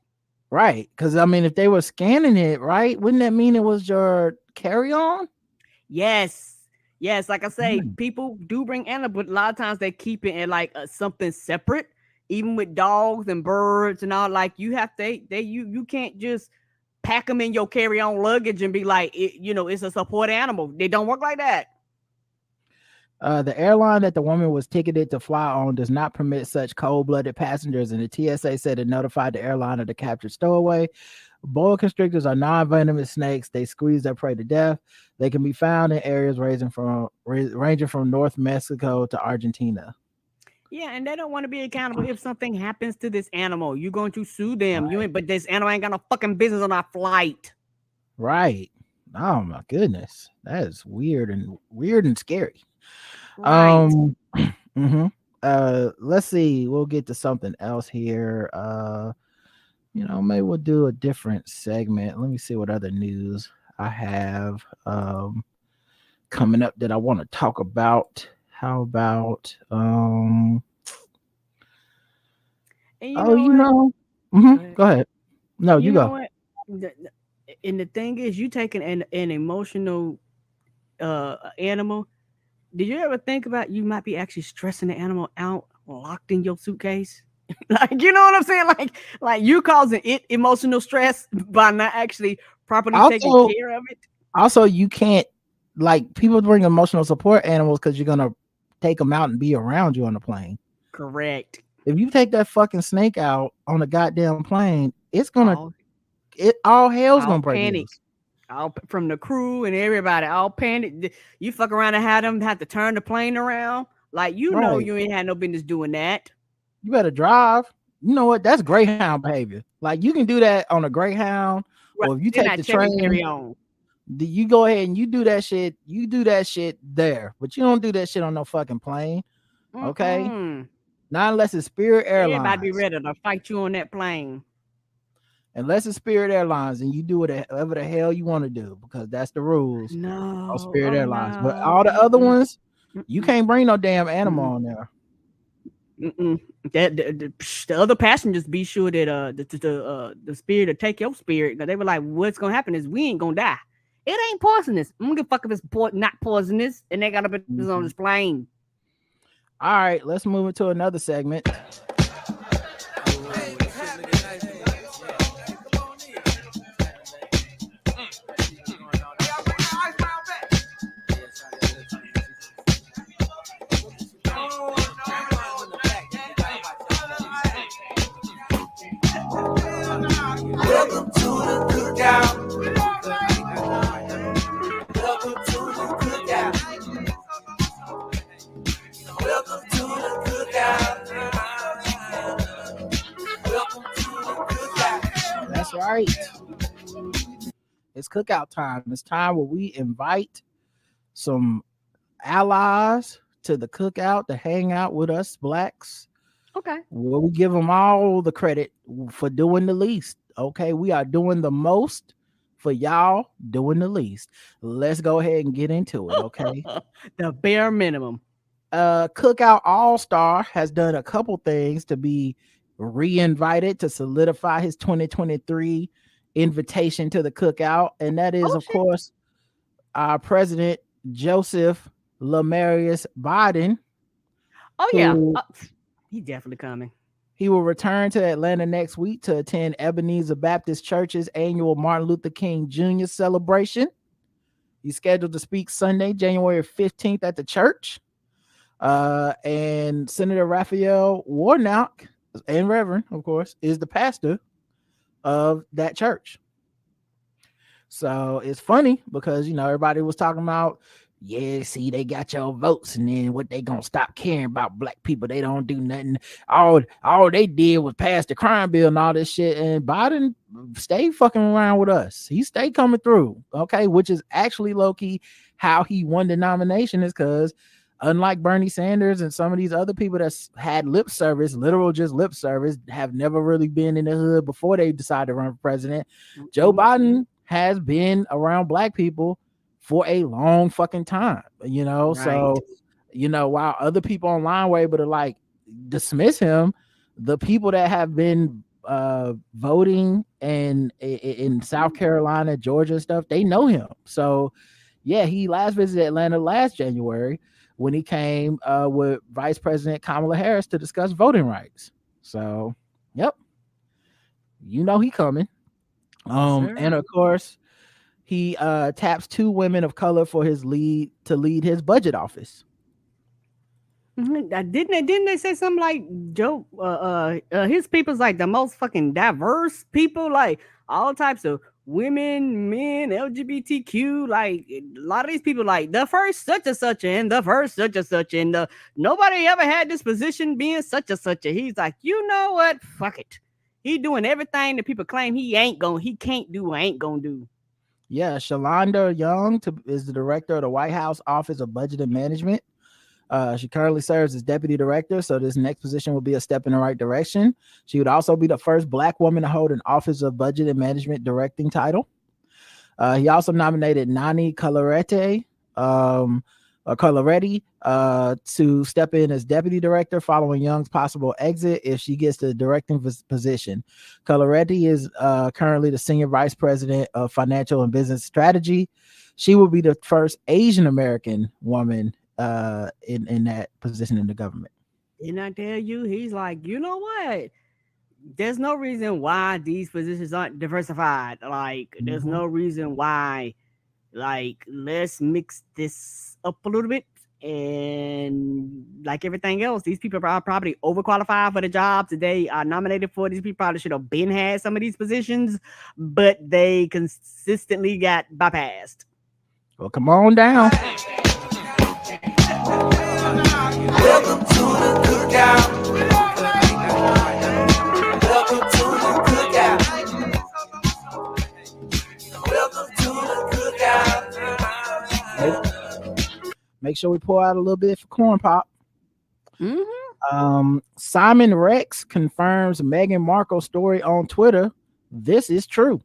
Right, because I mean, if they were scanning it, right, wouldn't that mean it was your carry-on? Yes, like I say, people do bring animals, but a lot of times they keep it in like something separate. Even with dogs and birds and all, like you have to, you can't just pack them in your carry-on luggage and be like, it's a support animal. They don't work like that. The airline that the woman was ticketed to fly on does not permit such cold-blooded passengers, and the TSA said it notified the airline of the captured stowaway. Boa constrictors are non-venomous snakes. They squeeze their prey to death. They can be found in areas ranging from North Mexico to Argentina. Yeah, and they don't want to be accountable if something happens to this animal. You're going to sue them. Right. But this animal ain't got no fucking business on our flight. Right. Oh my goodness, that is weird and scary. Right. Let's see. We'll get to something else here. Maybe we'll do a different segment. Let me see what other news I have coming up that I want to talk about. How about go ahead. No, you go. What? And the thing is, you taking an emotional animal. Did you ever think about you might be actually stressing the animal out locked in your suitcase? Like, you know what I'm saying? Like you causing it emotional stress by not actually properly taking care of it. Also, you can't, like, people bring emotional support animals because you're gonna take them out and be around you on the plane. Correct. If you take that fucking snake out on a goddamn plane, it's gonna all hell's gonna break loose. All from the crew and everybody, all panic. You fuck around and have to turn the plane around. Like, know you ain't had no business doing that. You better drive. You know what? That's Greyhound behavior. Like, you can do that on a Greyhound, or if you take the train, carry on. You go ahead and you do that shit. You do that shit there, but you don't do that shit on no fucking plane. Okay? Not unless it's Spirit Airlines. Everybody be ready to fight you on that plane. Unless it's Spirit Airlines, and you do whatever the hell you want to do, because that's the rules of Spirit Airlines. No. But all the other ones, you can't bring no damn animal on there. The other passengers be sure that the spirit will take your spirit, because they were like, what's gonna happen is we ain't gonna die. It ain't poisonous. I'm gonna fuck if it's not poisonous, and they gotta put this on this plane. All right, let's move into another segment. Welcome to the cookout. Welcome to the cookout. Welcome to the cookout. Welcome to the cookout. That's right. It's cookout time. It's time where we invite some allies to the cookout to hang out with us blacks. Okay. Well, we give them all the credit for doing the least. Okay, we are doing the most for y'all doing the least. Let's go ahead and get into it, okay? The bare minimum. Cookout All-Star has done a couple things to be re-invited to solidify his 2023 invitation to the cookout, and that is, of course, our president Joseph Lamarius Biden. Oh yeah, he's definitely coming. He will return to Atlanta next week to attend Ebenezer Baptist Church's annual Martin Luther King Jr. celebration. He's scheduled to speak Sunday, January 15th at the church. And Senator Raphael Warnock, and Reverend, of course, is the pastor of that church. So it's funny because, everybody was talking about, yeah, see, they got your votes, and then what, they gonna stop caring about black people? They don't do nothing. All they did was pass the crime bill and all this shit, and Biden stayed fucking around with us. He stayed coming through, okay, which is actually low-key how he won the nomination, is because unlike Bernie Sanders and some of these other people that's had lip service, literal just lip service, have never really been in the hood before they decided to run for president, Joe Biden has been around black people for a long fucking time, right. So, while other people online were able to dismiss him, the people that have been voting and in South Carolina, Georgia and stuff, they know him. So yeah, he last visited Atlanta last January when he came with Vice President Kamala Harris to discuss voting rights. So yep, he coming. And of course, he taps 2 women of color for his lead his budget office. Didn't they say something like Joe? His people's like the most fucking diverse people, like all types of women, men, LGBTQ. Like a lot of these people, like the first such and such, and the first such and such, and nobody ever had this position being such and such. He's like, you know what? Fuck it. He doing everything that people claim he can't do or ain't gonna do. Yeah, Shalonda Young is the director of the White House Office of Budget and Management. She currently serves as deputy director, so this next position will be a step in the right direction. She would also be the first black woman to hold an Office of Budget and Management directing title. He also nominated Nani Colleretti to step in as deputy director following Young's possible exit if she gets the directing position. Colleretti is currently the senior vice president of financial and business strategy. She will be the first Asian American woman in that position in the government. Didn't I tell you? He's like, you know what? There's no reason why these positions aren't diversified. Like, there's no reason why. Like, let's mix this up a little bit. And like everything else, these people are probably overqualified for the jobs that they are nominated for. These people probably should have been had some of these positions, but they consistently got bypassed. Well, come on down. Welcome to the cookout. Welcome to the cookout. Welcome to the cookout. Make sure we pour out a little bit for Corn Pop. Simon Rex confirms Meghan Markle's story on Twitter. This is true.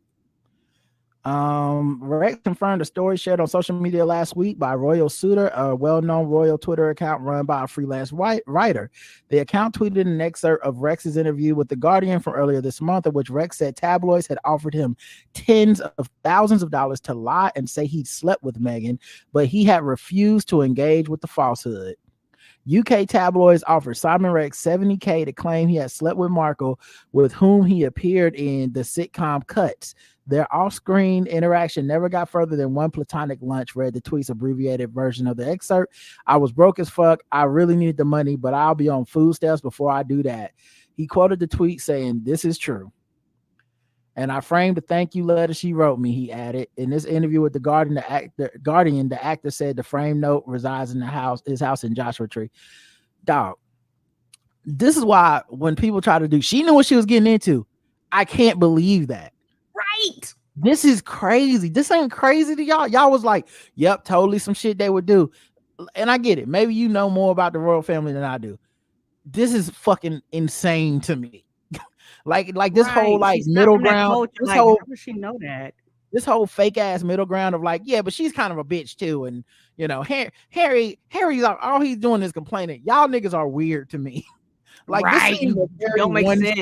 Rex confirmed a story shared on social media last week by Royal Suitor, a well-known royal Twitter account run by a freelance writer. The account tweeted an excerpt of Rex's interview with The Guardian from earlier this month, in which Rex said tabloids had offered him tens of thousands of dollars to lie and say he'd slept with Meghan, but he had refused to engage with the falsehood. UK tabloids offered Simon Rex $70,000 to claim he had slept with Markle, with whom he appeared in the sitcom Cuts. Their off-screen interaction never got further than one platonic lunch, read the tweet's abbreviated version of the excerpt. I was broke as fuck. I really needed the money, but I'll be on food stamps before I do that. He quoted the tweet saying, "This is true. And I framed the thank you letter she wrote me," he added. In this interview with The Guardian, the actor said the framed note resides in his house in Joshua Tree. Dog, this is why when people try to do, she knew what she was getting into. I can't believe that. Right. This is crazy. This ain't crazy to y'all. Y'all was like, yep, totally some shit they would do. And I get it. Maybe you know more about the royal family than I do. This is fucking insane to me. like this whole like middle ground. This whole, how does she know that? this whole fake ass middle ground of like, yeah, but she's kind of a bitch too. And you know, Harry's all he's doing is complaining. Y'all niggas are weird to me. Like right. this seemed Don't make sense.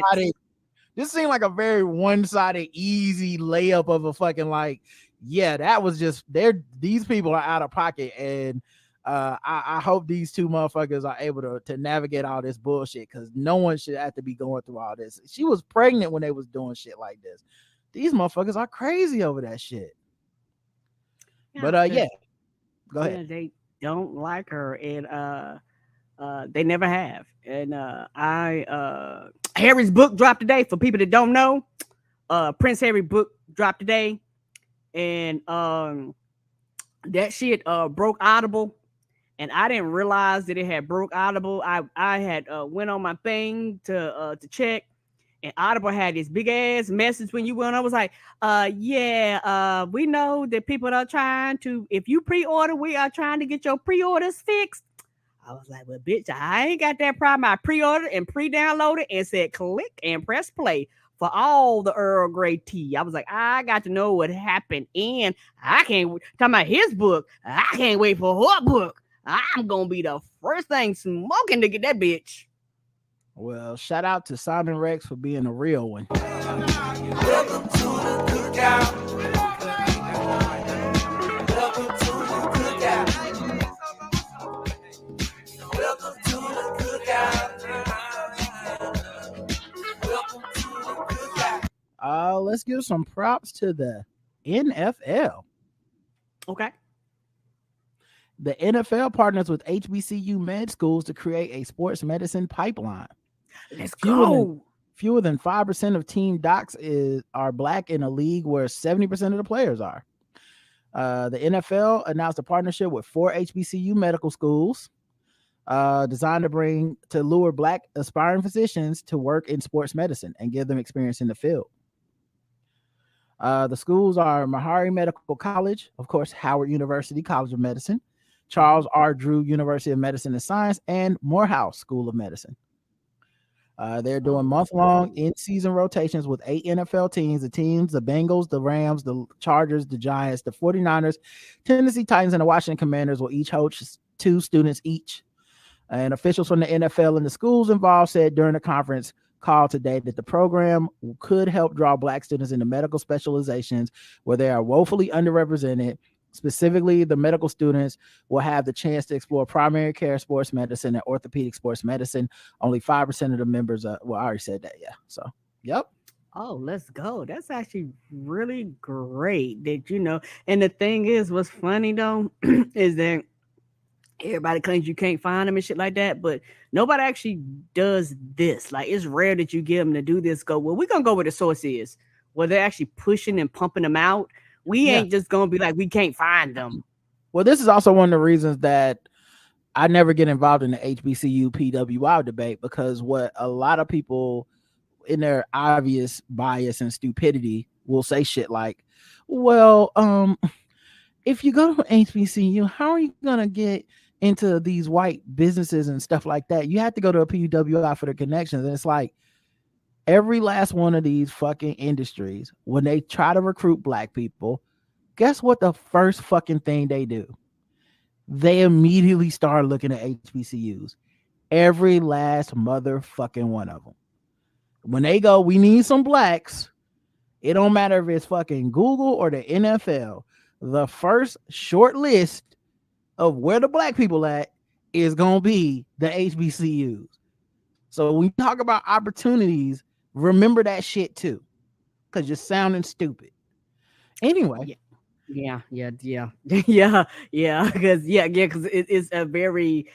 This seemed like a very one-sided, easy layup of a fucking like, yeah, that was just these people are out of pocket. And I hope these two motherfuckers are able to navigate all this bullshit, because no one should have to be going through all this. She was pregnant when they was doing shit like this. These motherfuckers are crazy over that shit. Yeah, but yeah, go ahead. They don't like her, and they never have. And Harry's book dropped today. For people that don't know, Prince Harry book dropped today, and that shit broke Audible, and I didn't realize that it had broke Audible. I had went on my thing to check, and Audible had this big ass message when you went. I was like, we know that people are trying to, if you pre-order, we are trying to get your pre-orders fixed. I was like, well, bitch, I ain't got that problem. I pre-ordered and pre-downloaded and said click and press play for all the Earl Grey tea. I was like, I got to know what happened, and I can't talking about his book. I can't wait for her book. I'm gonna be the first thing smoking to get that bitch. Well, shout out to Simon Rex for being a real one. Welcome to the cookout. Welcome to the cookout. Welcome to the cookout. Welcome to the cookout. Let's give some props to the NFL. Okay. The NFL partners with HBCU med schools to create a sports medicine pipeline. Let's go. Fewer than 5% of team docs are black in a league where 70% of the players are. The NFL announced a partnership with 4 HBCU medical schools designed to lure black aspiring physicians to work in sports medicine and give them experience in the field. The schools are Meharry Medical College, of course, Howard University College of Medicine, Charles R. Drew University of Medicine and Science, and Morehouse School of Medicine. They're doing month-long in-season rotations with 8 NFL teams. The Bengals, the Rams, the Chargers, the Giants, the 49ers, Tennessee Titans, and the Washington Commanders will each host 2 students each. And officials from the NFL and the schools involved said during the conference call today that the program could help draw black students into medical specializations where they are woefully underrepresented. Specifically, the medical students will have the chance to explore primary care sports medicine and orthopedic sports medicine. Only 5% of the members I already said that. Yeah. So, yep. Oh, let's go. That's actually really great that, and the thing is, what's funny though, is that everybody claims you can't find them and shit like that, but nobody actually does this. Like, it's rare that you get them to do this. Go, well, we're going to go where the source is, where they're actually pushing and pumping them out. We ain't just going to be like, we can't find them. Well, this is also one of the reasons that I never get involved in the HBCU PWI debate, because what a lot of people in their obvious bias and stupidity will say shit like, well, if you go to HBCU, how are you going to get into these white businesses and stuff like that? You have to go to a PWI for the connections. And it's like, every last one of these fucking industries, when they try to recruit black people, guess what the first fucking thing they do? They immediately start looking at HBCUs. Every last motherfucking one of them. When they go, we need some blacks, it don't matter if it's fucking Google or the NFL, the first short list of where the black people at is going to be the HBCUs. So when you talk about opportunities, remember that shit too, because you're sounding stupid. Anyway. Yeah. Because it's a very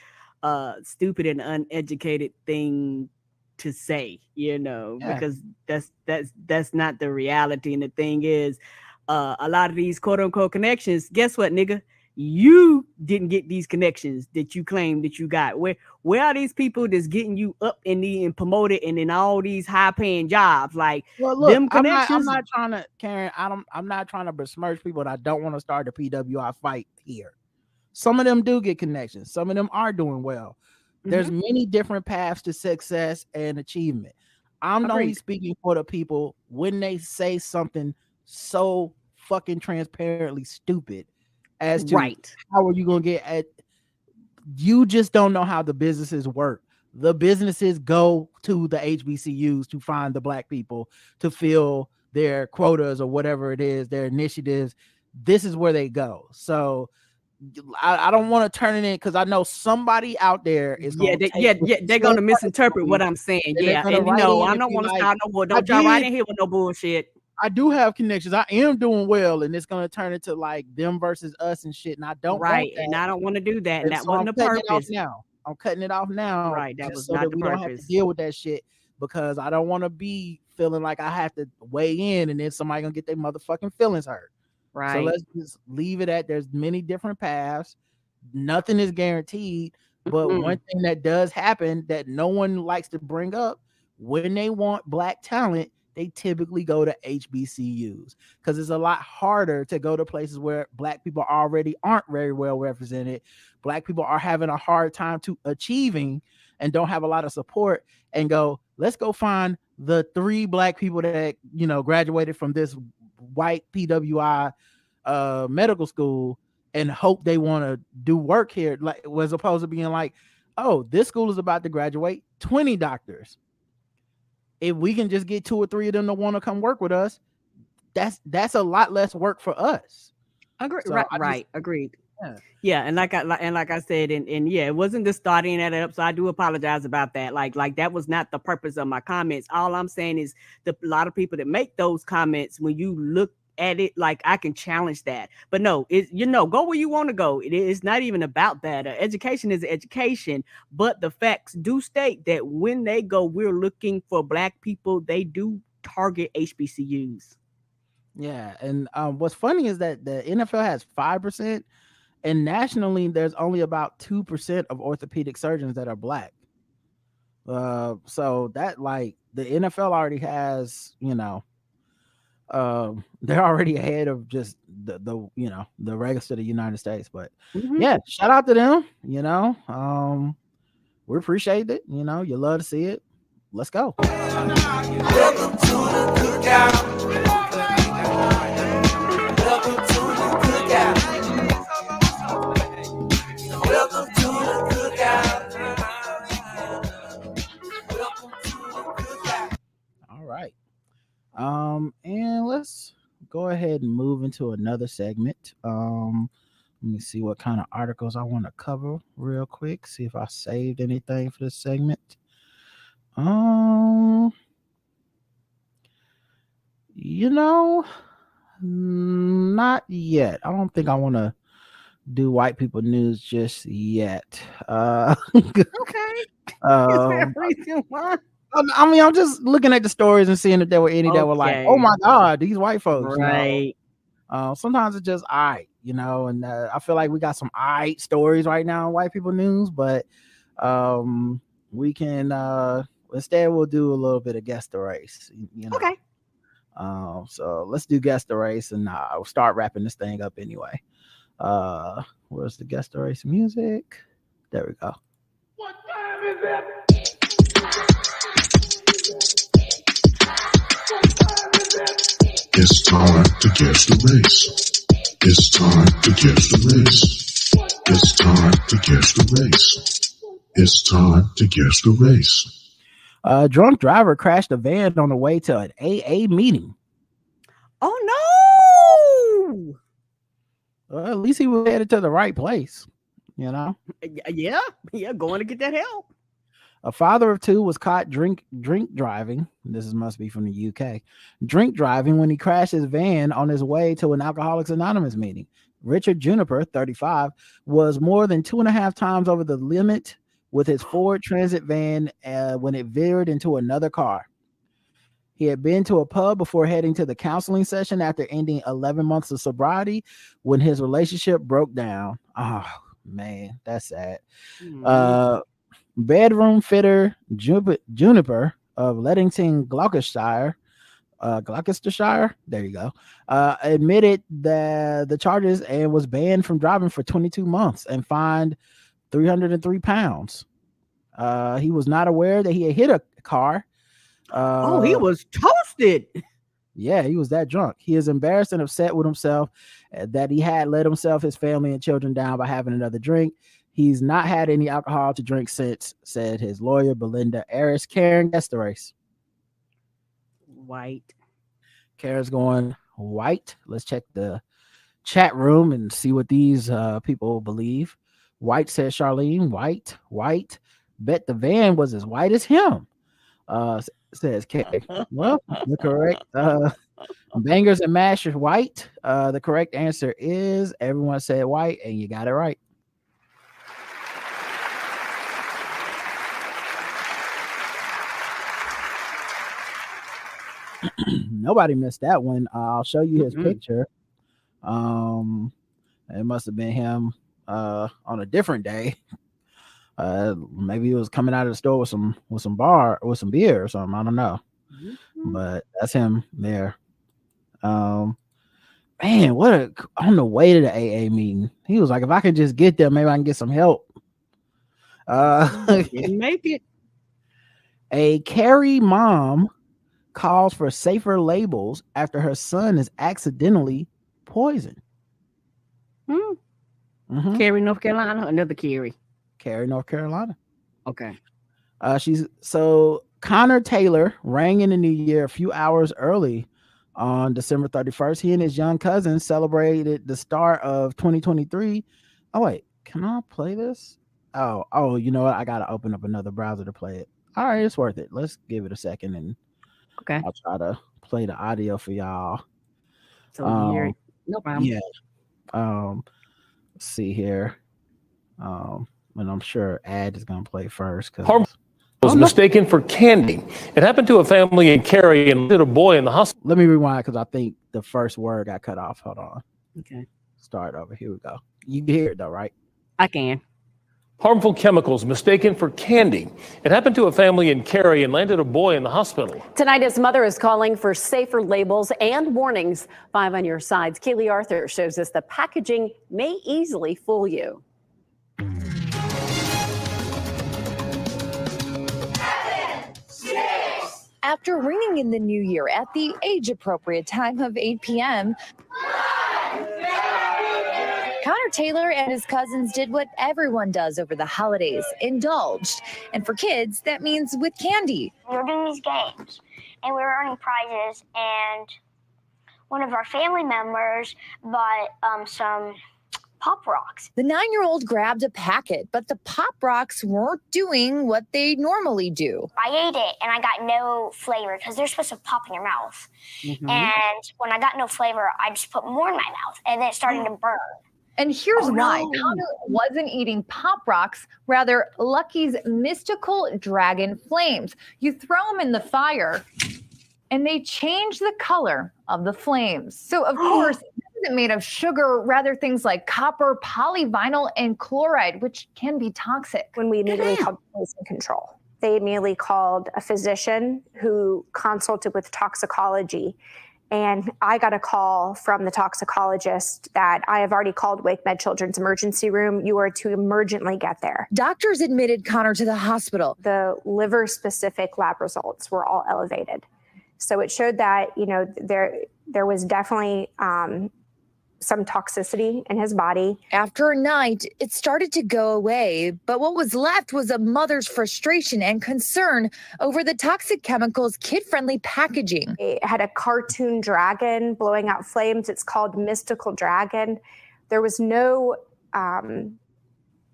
stupid and uneducated thing to say, because that's not the reality. And the thing is, a lot of these quote unquote connections, guess what, nigga? You didn't get these connections that you claim that you got. Where are these people that's getting you up and promoted and in all these high paying jobs? Like, well, look, them connections. I'm not trying to, Karen. I'm not trying to besmirch people, and I don't want to start a PWI fight here. Some of them do get connections. Some of them are doing well. There's many different paths to success and achievement. I'm only speaking for the people when they say something so fucking transparently stupid as to Right. how are you going to get at. You just don't know how the businesses work. The businesses go to the HBCUs to find the black people to fill their quotas or whatever it is, their initiatives. This is where they go. So I don't want to turn it in because I know somebody out there is going to they're gonna misinterpret what I'm saying. Yeah, and you know I don't want to start no more. Don't y'all right in here with no bullshit. I do have connections. I am doing well, and it's gonna turn into like them versus us and shit. And I don't right, and I don't want to do that. And that so wasn't the purpose. I'm cutting it off now. Right, that was so not that the we purpose. don't have to deal with that shit because I don't want to be feeling like I have to weigh in, and then somebody gonna get their motherfucking feelings hurt. Right. So let's just leave it at there's many different paths. Nothing is guaranteed, but one thing that does happen that no one likes to bring up when they want black talent. They typically go to HBCUs because it's a lot harder to go to places where black people already aren't very well represented. Black people are having a hard time to achieving and don't have a lot of support and go, let's go find the 3 black people that, you know, graduated from this white PWI medical school and hope they want to do work here. Like, as opposed to being like, oh, this school is about to graduate 20 doctors. If we can just get 2 or 3 of them to want to come work with us, that's a lot less work for us. Agreed. So agreed. Yeah, and like I said, and yeah, it wasn't the starting that up. So I do apologize about that. Like that was not the purpose of my comments. All I'm saying is a lot of people that make those comments, when you look at it, like I can challenge that. But no, go where you want to go. It's not even about that. Education is education, but the facts do state that when they go, we're looking for black people. They do target HBCUs. Yeah, and what's funny is that the NFL has 5%, and nationally there's only about 2% of orthopedic surgeons that are black. So that, like, the NFL already has, you know, they're already ahead of just the rest of the United States. But yeah, shout out to them. You know, we appreciate it. You know, you love to see it. Let's go. Welcome to the cookout. Welcome to the cookout. Welcome to the cookout. Welcome to the cookout. All right. And let's go ahead and move into another segment. Let me see what kind of articles I want to cover real quick. See if I saved anything for this segment. You know, not yet. I don't think I want to do white people news just yet. Okay. Is there a reason why? I mean, I'm just looking at the stories and seeing if there were any that were like, oh my God, these white folks. Right. You know? Sometimes it's just all right, you know, and I feel like we got some all right stories right now in white people news, but we can instead we'll do a little bit of guess the race. You know? Okay. So let's do guess the race, and I'll start wrapping this thing up anyway. Where's the guess the race music? There we go. What time is it? It's time to guess the race. It's time to guess the race. It's time to guess the race. It's time to guess the race. A drunk driver crashed a van on the way to an AA meeting. Oh no! Well, at least he was headed to the right place, you know? Yeah, going to get that help. A father of 2 was caught drink driving. This must be from the UK. Drink driving when he crashed his van on his way to an Alcoholics Anonymous meeting. Richard Juniper, 35, was more than 2.5 times over the limit with his Ford Transit van when it veered into another car. He had been to a pub before heading to the counseling session after ending 11 months of sobriety when his relationship broke down. Oh, man, that's sad. Bedroom fitter Juniper of Leadington, Gloucestershire, there you go, admitted the charges and was banned from driving for 22 months and fined 303 pounds. He was not aware that he had hit a car. He was toasted. Yeah, he was that drunk. He is embarrassed and upset with himself that he had let himself, his family, and children down by having another drink. He's not had any alcohol to drink since, said his lawyer, Belinda Aris. Karen, guess the race. White. Karen's going white. Let's check the chat room and see what these people believe. White says Charlene. White. Bet the van was as white as him. Says Kay. Well, you're correct. Bangers and mash is white. The correct answer is everyone said white, and you got it right. Nobody missed that one. I'll show you his picture. It must have been him on a different day. Maybe he was coming out of the store with some beer or something. I don't know. But that's him there. Man, on the way to the AA meeting, he was like, if I could just get there, maybe I can get some help. Didn't make it. A Carrie mom calls for safer labels after her son is accidentally poisoned. Carrie, North Carolina, another Carrie. Carrie, North Carolina. Okay. Connor Taylor rang in the new year a few hours early on December 31st. He and his young cousin celebrated the start of 2023. Oh, wait, can I play this? Oh, you know what? I got to open up another browser to play it. All right, it's worth it. Let's give it a second and I'll try to play the audio for y'all. So no problem. Yeah. Let's see here. And I'm sure Ad is gonna play first because was mistaken for candy. It happened to a family in Cary and hit a boy in the hospital. Let me rewind because I think the first word got cut off. Hold on. Okay. Start over. Here we go. You can hear it though, right? I can. Harmful chemicals mistaken for candy. It happened to a family in Cary and landed a boy in the hospital. Tonight, his mother is calling for safer labels and warnings. 5 on your sides. Keely Arthur shows us the packaging may easily fool you. After ringing in the new year at the age-appropriate time of 8 p.m., Connor Taylor and his cousins did what everyone does over the holidays, indulged. And for kids, that means with candy. We were doing these games, and we were earning prizes, and one of our family members bought some Pop Rocks. The 9-year-old grabbed a packet, but the Pop Rocks weren't doing what they normally do. I ate it, and I got no flavor, because they're supposed to pop in your mouth. And when I got no flavor, I just put more in my mouth, and then it started to burn. And here's why. Connor wasn't eating Pop Rocks, rather Lucky's mystical dragon flames. You throw them in the fire and they change the color of the flames. So of course, this isn't made of sugar, rather things like copper, polyvinyl, and chloride, which can be toxic. When we immediately called poison control, they immediately called a physician who consulted with toxicology. And I got a call from the toxicologist that I have already called Wake Med Children's emergency room. You are to emergently get there. Doctors admitted Connor to the hospital. The liver-specific lab results were all elevated. So it showed that, you know, there was definitely some toxicity in his body. After a night, it started to go away, but what was left was a mother's frustration and concern over the toxic chemicals' kid-friendly packaging. It had a cartoon dragon blowing out flames. It's called Mystical Dragon. There was no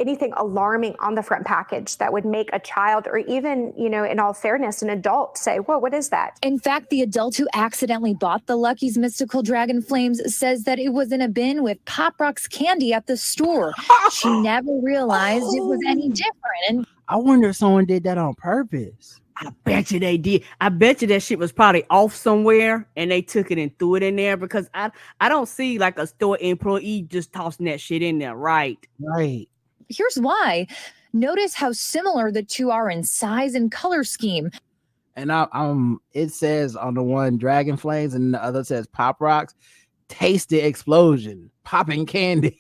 anything alarming on the front package that would make a child, or even, you know, in all fairness, an adult say, whoa, what is that? In fact, the adult who accidentally bought the Lucky's Mystical Dragon Flames says that it was in a bin with Pop Rocks candy at the store. She never realized it was any different. And I wonder if someone did that on purpose. I bet you they did. I bet you that shit was probably off somewhere and they took it and threw it in there, because I don't see like a store employee just tossing that shit in there. Right. Here's why. Notice how similar the two are in size and color scheme. And it says on the one Dragon Flames and the other says Pop Rocks. Taste the explosion, popping candy.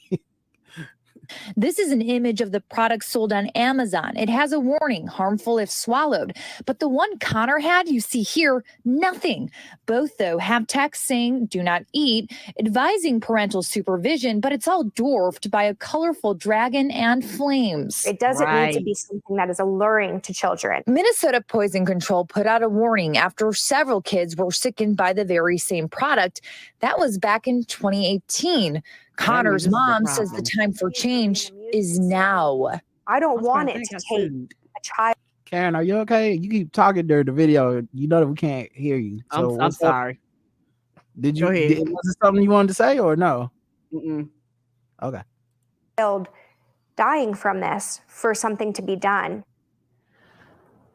This is an image of the product sold on Amazon. It has a warning, harmful if swallowed. But the one Connor had, you see here, nothing. Both, though, have text saying do not eat, advising parental supervision, but it's all dwarfed by a colorful dragon and flames. It doesn't need to be something that is alluring to children. Minnesota Poison Control put out a warning after several kids were sickened by the very same product. That was back in 2018. Connor's mom says the time for change is now. I don't want it to take a child. Karen, are you okay? You keep talking during the video. You know that we can't hear you. So I'm sorry. Did you? Was it something you wanted to say or no? Okay. Child dying from this for something to be done.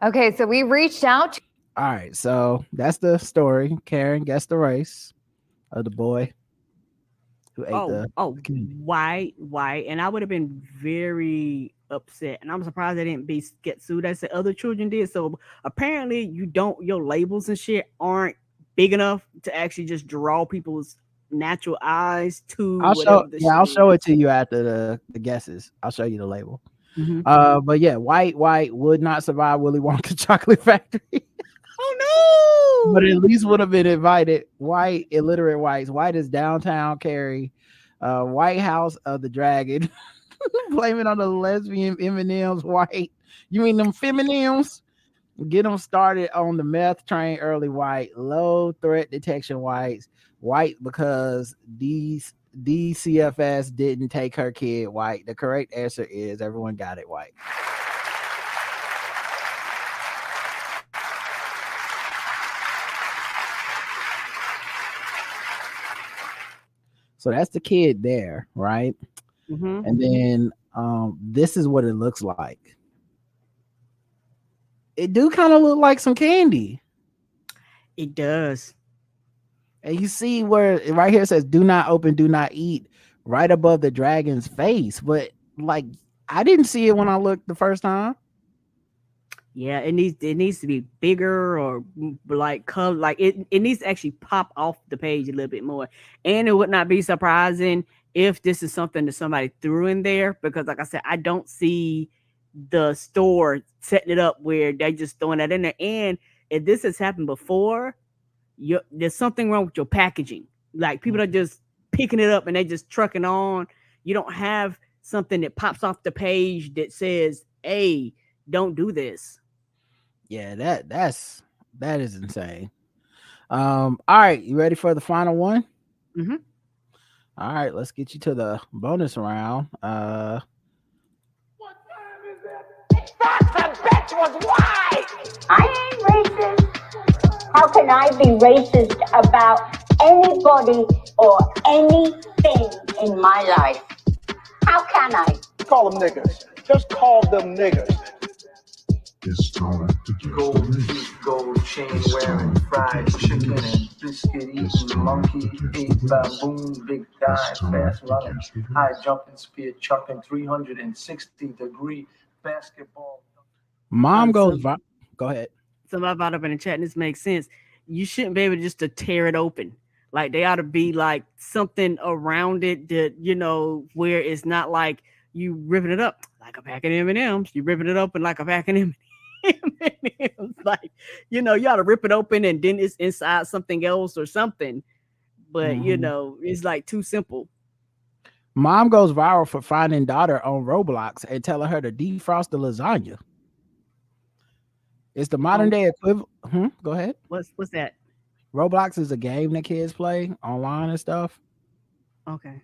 Okay, so we reached out. All right, so that's the story. Karen guessed the race of the boy who ate white, and I would have been very upset, and I'm surprised they didn't get sued as the other children did. So apparently, your labels and shit aren't big enough to actually just draw people's natural eyes to. I'll show it to you after the guesses. I'll show you the label. But yeah, white would not survive Willy Wonka Chocolate Factory. Oh no! But at least would have been invited. White, illiterate whites. White is downtown Cary. White House of the Dragon. Blame it on the lesbian M&Ms. White. You mean them FeM&Ms? Get them started on the meth train early. White. Low threat detection whites. White because DCFS didn't take her kid. White. The correct answer is everyone got it. White. So that's the kid there, right? And then this is what it looks like. It do kind of look like some candy. It does. And you see where right here it says do not open, do not eat, right above the dragon's face. But like I didn't see it when I looked the first time. Yeah, it needs to be bigger or like color, like it needs to actually pop off the page a little bit more. And it would not be surprising if this is something that somebody threw in there, because like I said, I don't see the store setting it up where they're just throwing that in there. And if this has happened before, there's something wrong with your packaging. Like people are just picking it up and they just trucking on. You don't have something that pops off the page that says, hey, don't do this. Yeah, that is insane. All right, you ready for the final one? All right, let's get you to the bonus round. What time is it? That's the bitch was white. I ain't racist. How can I be racist about anybody or anything in my life? How can I? Call them niggas. Just call them niggas. It's time to get gold teeth, gold chain wearing, fried chicken and biscuit eating, monkey ate baboon, big dive, fast running, high jumping, spear chucking, 360-degree basketball. Mom goes. Go ahead. Somebody brought up in the chat, and this makes sense. You shouldn't be able just to tear it open. Like they ought to be like something around it that where it's not like you ripping it up like a pack of M&Ms. You ripping it open like a pack of M&Ms. Like you ought to rip it open and then it's inside something else or something. But it's like too simple. Mom goes viral for finding daughter on Roblox and telling her to defrost the lasagna. It's the modern day equivalent. Go ahead. What's that? Roblox is a game that kids play online and stuff. Okay.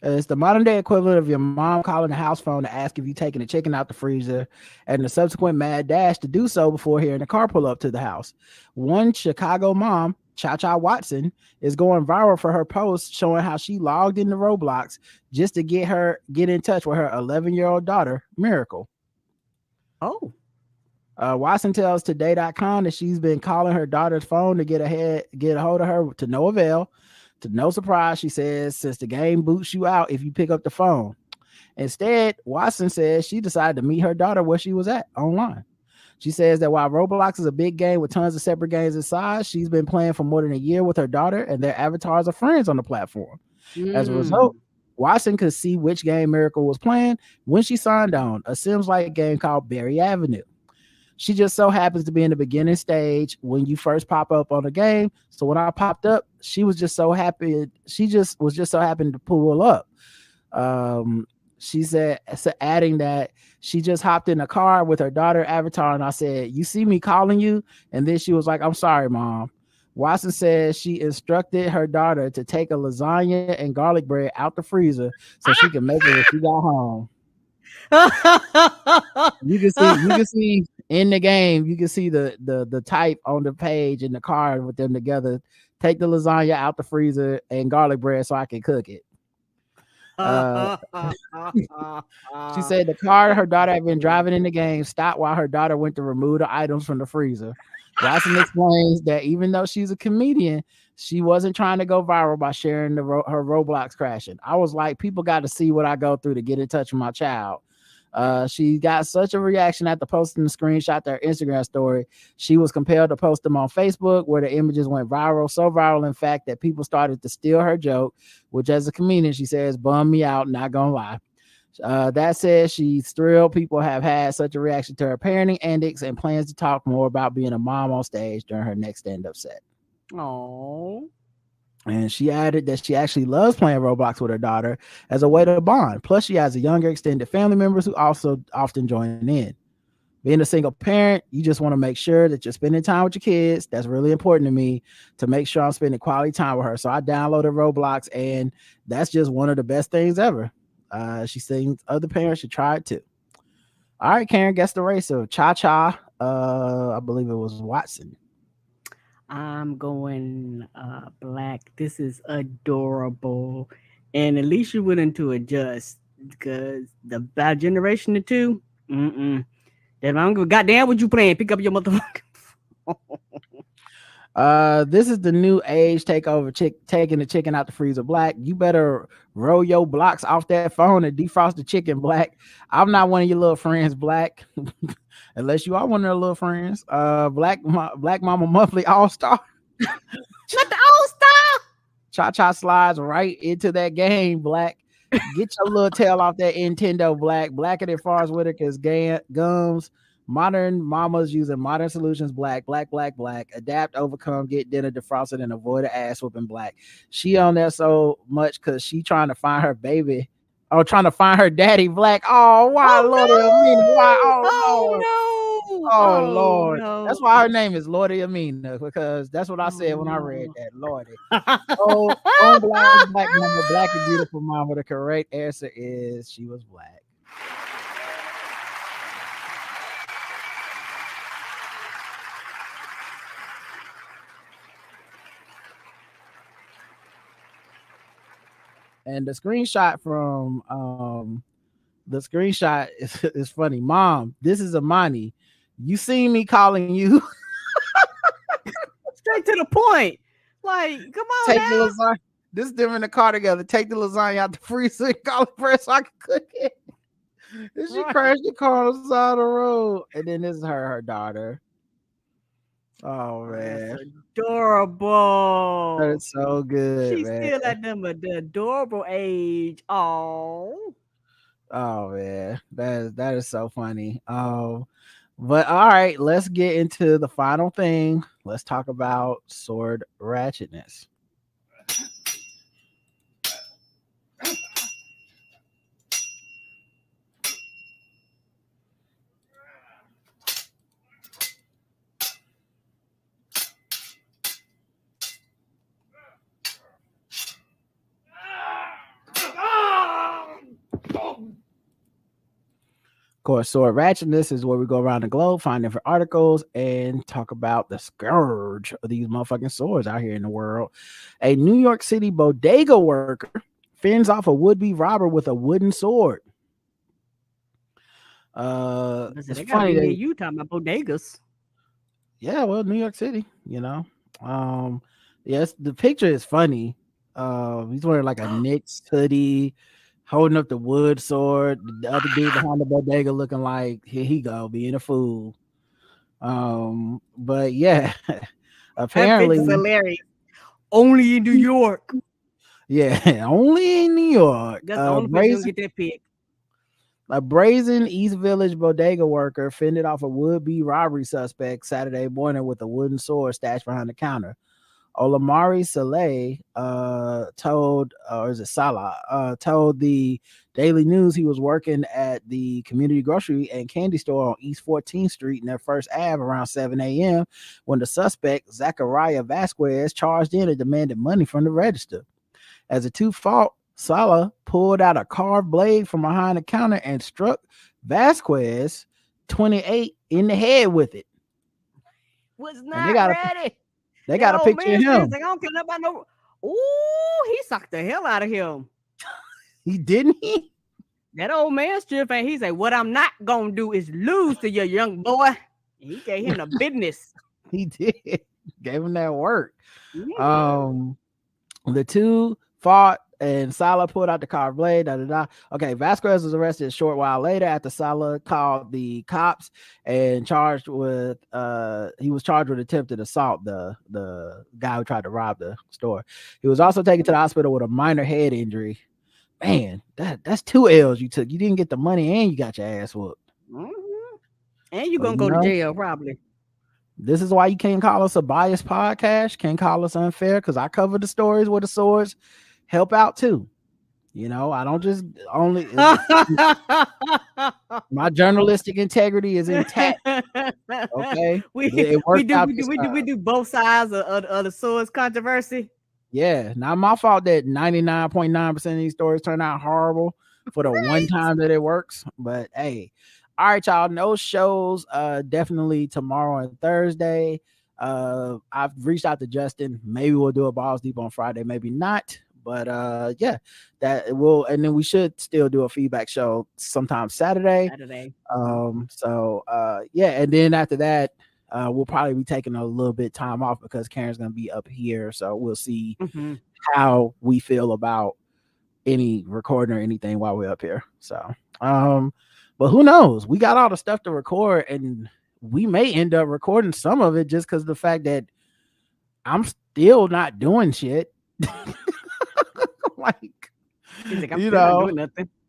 It's the modern day equivalent of your mom calling the house phone to ask if you're taking the chicken out the freezer and the subsequent mad dash to do so before hearing the car pull up to the house. One Chicago mom, Cha-Cha Watson, is going viral for her post showing how she logged into Roblox just to get in touch with her 11-year-old daughter, Miracle. Oh. Watson tells Today.com that she's been calling her daughter's phone to get a hold of her to no avail. To no surprise, she says, since the game boots you out if you pick up the phone. Instead, Watson says she decided to meet her daughter where she was at online. She says that while Roblox is a big game with tons of separate games inside, she's been playing for more than a year with her daughter, and their avatars are friends on the platform. As a result, Watson could see which game Miracle was playing when she signed on, a Sims-like game called Berry Avenue. She just so happens to be in the beginning stage when you first pop up on the game. So when I popped up, she was just so happy. She just was so happy to pull up. She said, adding that she just hopped in a car with her daughter Avatar, and I said, "You see me calling you?" And then she was like, "I'm sorry, Mom." Watson says she instructed her daughter to take a lasagna and garlic bread out the freezer so she can make it when she got home. You can see in the game, you can see the type on the page in the card with them together. Take the lasagna out the freezer and garlic bread so I can cook it. She said the car her daughter had been driving in the game stopped while her daughter went to remove the items from the freezer. Watson explains that even though she's a comedian, she wasn't trying to go viral by sharing her Roblox crashing. I was like, people got to see what I go through to get in touch with my child. She got such a reaction after posting the screenshot to her Instagram story. She was compelled to post them on Facebook, where the images went viral. So viral, in fact, that people started to steal her joke, which as a comedian, she says, bummed me out, not gonna lie. That said, she's thrilled people have had such a reaction to her parenting antics and plans to talk more about being a mom on stage during her next stand-up set. Oh. And she added that she actually loves playing Roblox with her daughter as a way to bond. Plus, she has a younger extended family members who also often join in. Being a single parent, you just want to make sure that you're spending time with your kids. That's really important to me, to make sure I'm spending quality time with her. So I downloaded Roblox, and that's just one of the best things ever. She thinks other parents should try it too. All right, Karen, guess the race of Cha-Cha. I believe it was Watson. I'm going black. This is adorable. And at least you willing to adjust, because the bad generation of two, then I don't give a goddamn what you playing. Pick up your motherfucking This is the new age takeover, taking the chicken out the freezer. Black, you better roll your blocks off that phone and defrost the chicken. Black, I'm not one of your little friends, Black. Unless you are one of their little friends. Black Mama Monthly All-Star. Not the All-Star. Cha-Cha slides right into that game, Black. Get your little tail off that Nintendo, Black. Blacker than Forrest Whitaker's gums. Modern mamas using modern solutions, Black. Adapt, overcome, get dinner defrosted, and avoid an ass whooping, Black. She on there so much because she trying to find her baby. Oh, trying to find her daddy, Black. Oh, why, Lord? Why? Oh, Lord. No. That's why her name is Lordy Amina, because that's what I said when I read that. Lordy. Black mama, Black and beautiful mama. The correct answer is she was Black. And the screenshot from is funny. Mom, this is Amani. You seen me calling you. Straight to the point. Like, come on. Take the lasagna. This is them in the car together. Take the lasagna out the freezer and call it fresh so I can cook it. Then she crashed the car on the side of the road. And then this is her daughter. Oh man, that's adorable. That's so good. She's still at the adorable age. Oh man, that is so funny. But all right, let's get into the final thing. Let's talk about sword ratchetness. Of course, sword ratchetness is where we go around the globe, find different articles, and talk about the scourge of these motherfucking swords out here in the world. A New York City bodega worker fends off a would-be robber with a wooden sword. It's funny that you talking about bodegas. Yeah, well, New York City, you know. Yes, the picture is funny. He's wearing like a Knicks hoodie, holding up the wood sword. The other dude behind the bodega looking like, here he go, being a fool. But yeah, apparently that hilarious. Only in New York. Yeah, only in New York. That's the only place you gonna get that pick. A brazen East Village bodega worker fended off a would-be robbery suspect Saturday morning with a wooden sword stashed behind the counter. Olamari Saleh told the Daily News he was working at the community grocery and candy store on East 14th Street near First Ave around 7 a.m. when the suspect, Zachariah Vasquez, charged in and demanded money from the register. As a two-fault, Salah pulled out a carved blade from behind the counter and struck Vasquez, 28, in the head with it. Was not ready. They got a picture of him. I don't care about no. Ooh, he sucked the hell out of him. He didn't he? That old man strip, and he said, "What I'm not gonna do is lose to your young boy." And he gave him the business. He did. Gave him that work. Yeah. The two fought, and Salah pulled out the carved blade. Okay, Vasquez was arrested a short while later after Salah called the cops and charged with he was charged with attempted assault, the guy who tried to rob the store. He was also taken to the hospital with a minor head injury. Man, that's 2 L's you took. You didn't get the money and you got your ass whooped. And you're gonna go to jail probably. This is why you can't call us a biased podcast, can't call us unfair, because I cover the stories where the swords help out too. You know, I don't just only my journalistic integrity is intact. Okay, we do both sides of the swords controversy. Yeah, not my fault that 99.9% of these stories turn out horrible for the one time that it works. But hey, all right, y'all. No shows. Definitely tomorrow and Thursday. I've reached out to Justin. Maybe we'll do a Balls Deep on Friday. Maybe not. But yeah, that will, and then we should still do a feedback show sometime Saturday. So yeah, and then after that, we'll probably be taking a little bit time off because Karen's gonna be up here. So we'll see how we feel about any recording or anything while we're up here. So but who knows? We got all the stuff to record, and we may end up recording some of it just because of the fact that I'm still not doing shit. Like, you know,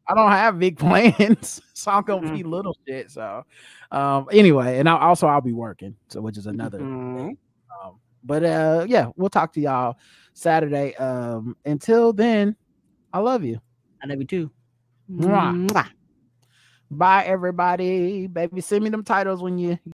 I don't have big plans, so I'm gonna be little shit. So anyway, and I'll be working, so which is another thing. But yeah, we'll talk to y'all Saturday. Until then, I love you. I love you too. Mwah. Bye everybody. Baby, send me them titles when you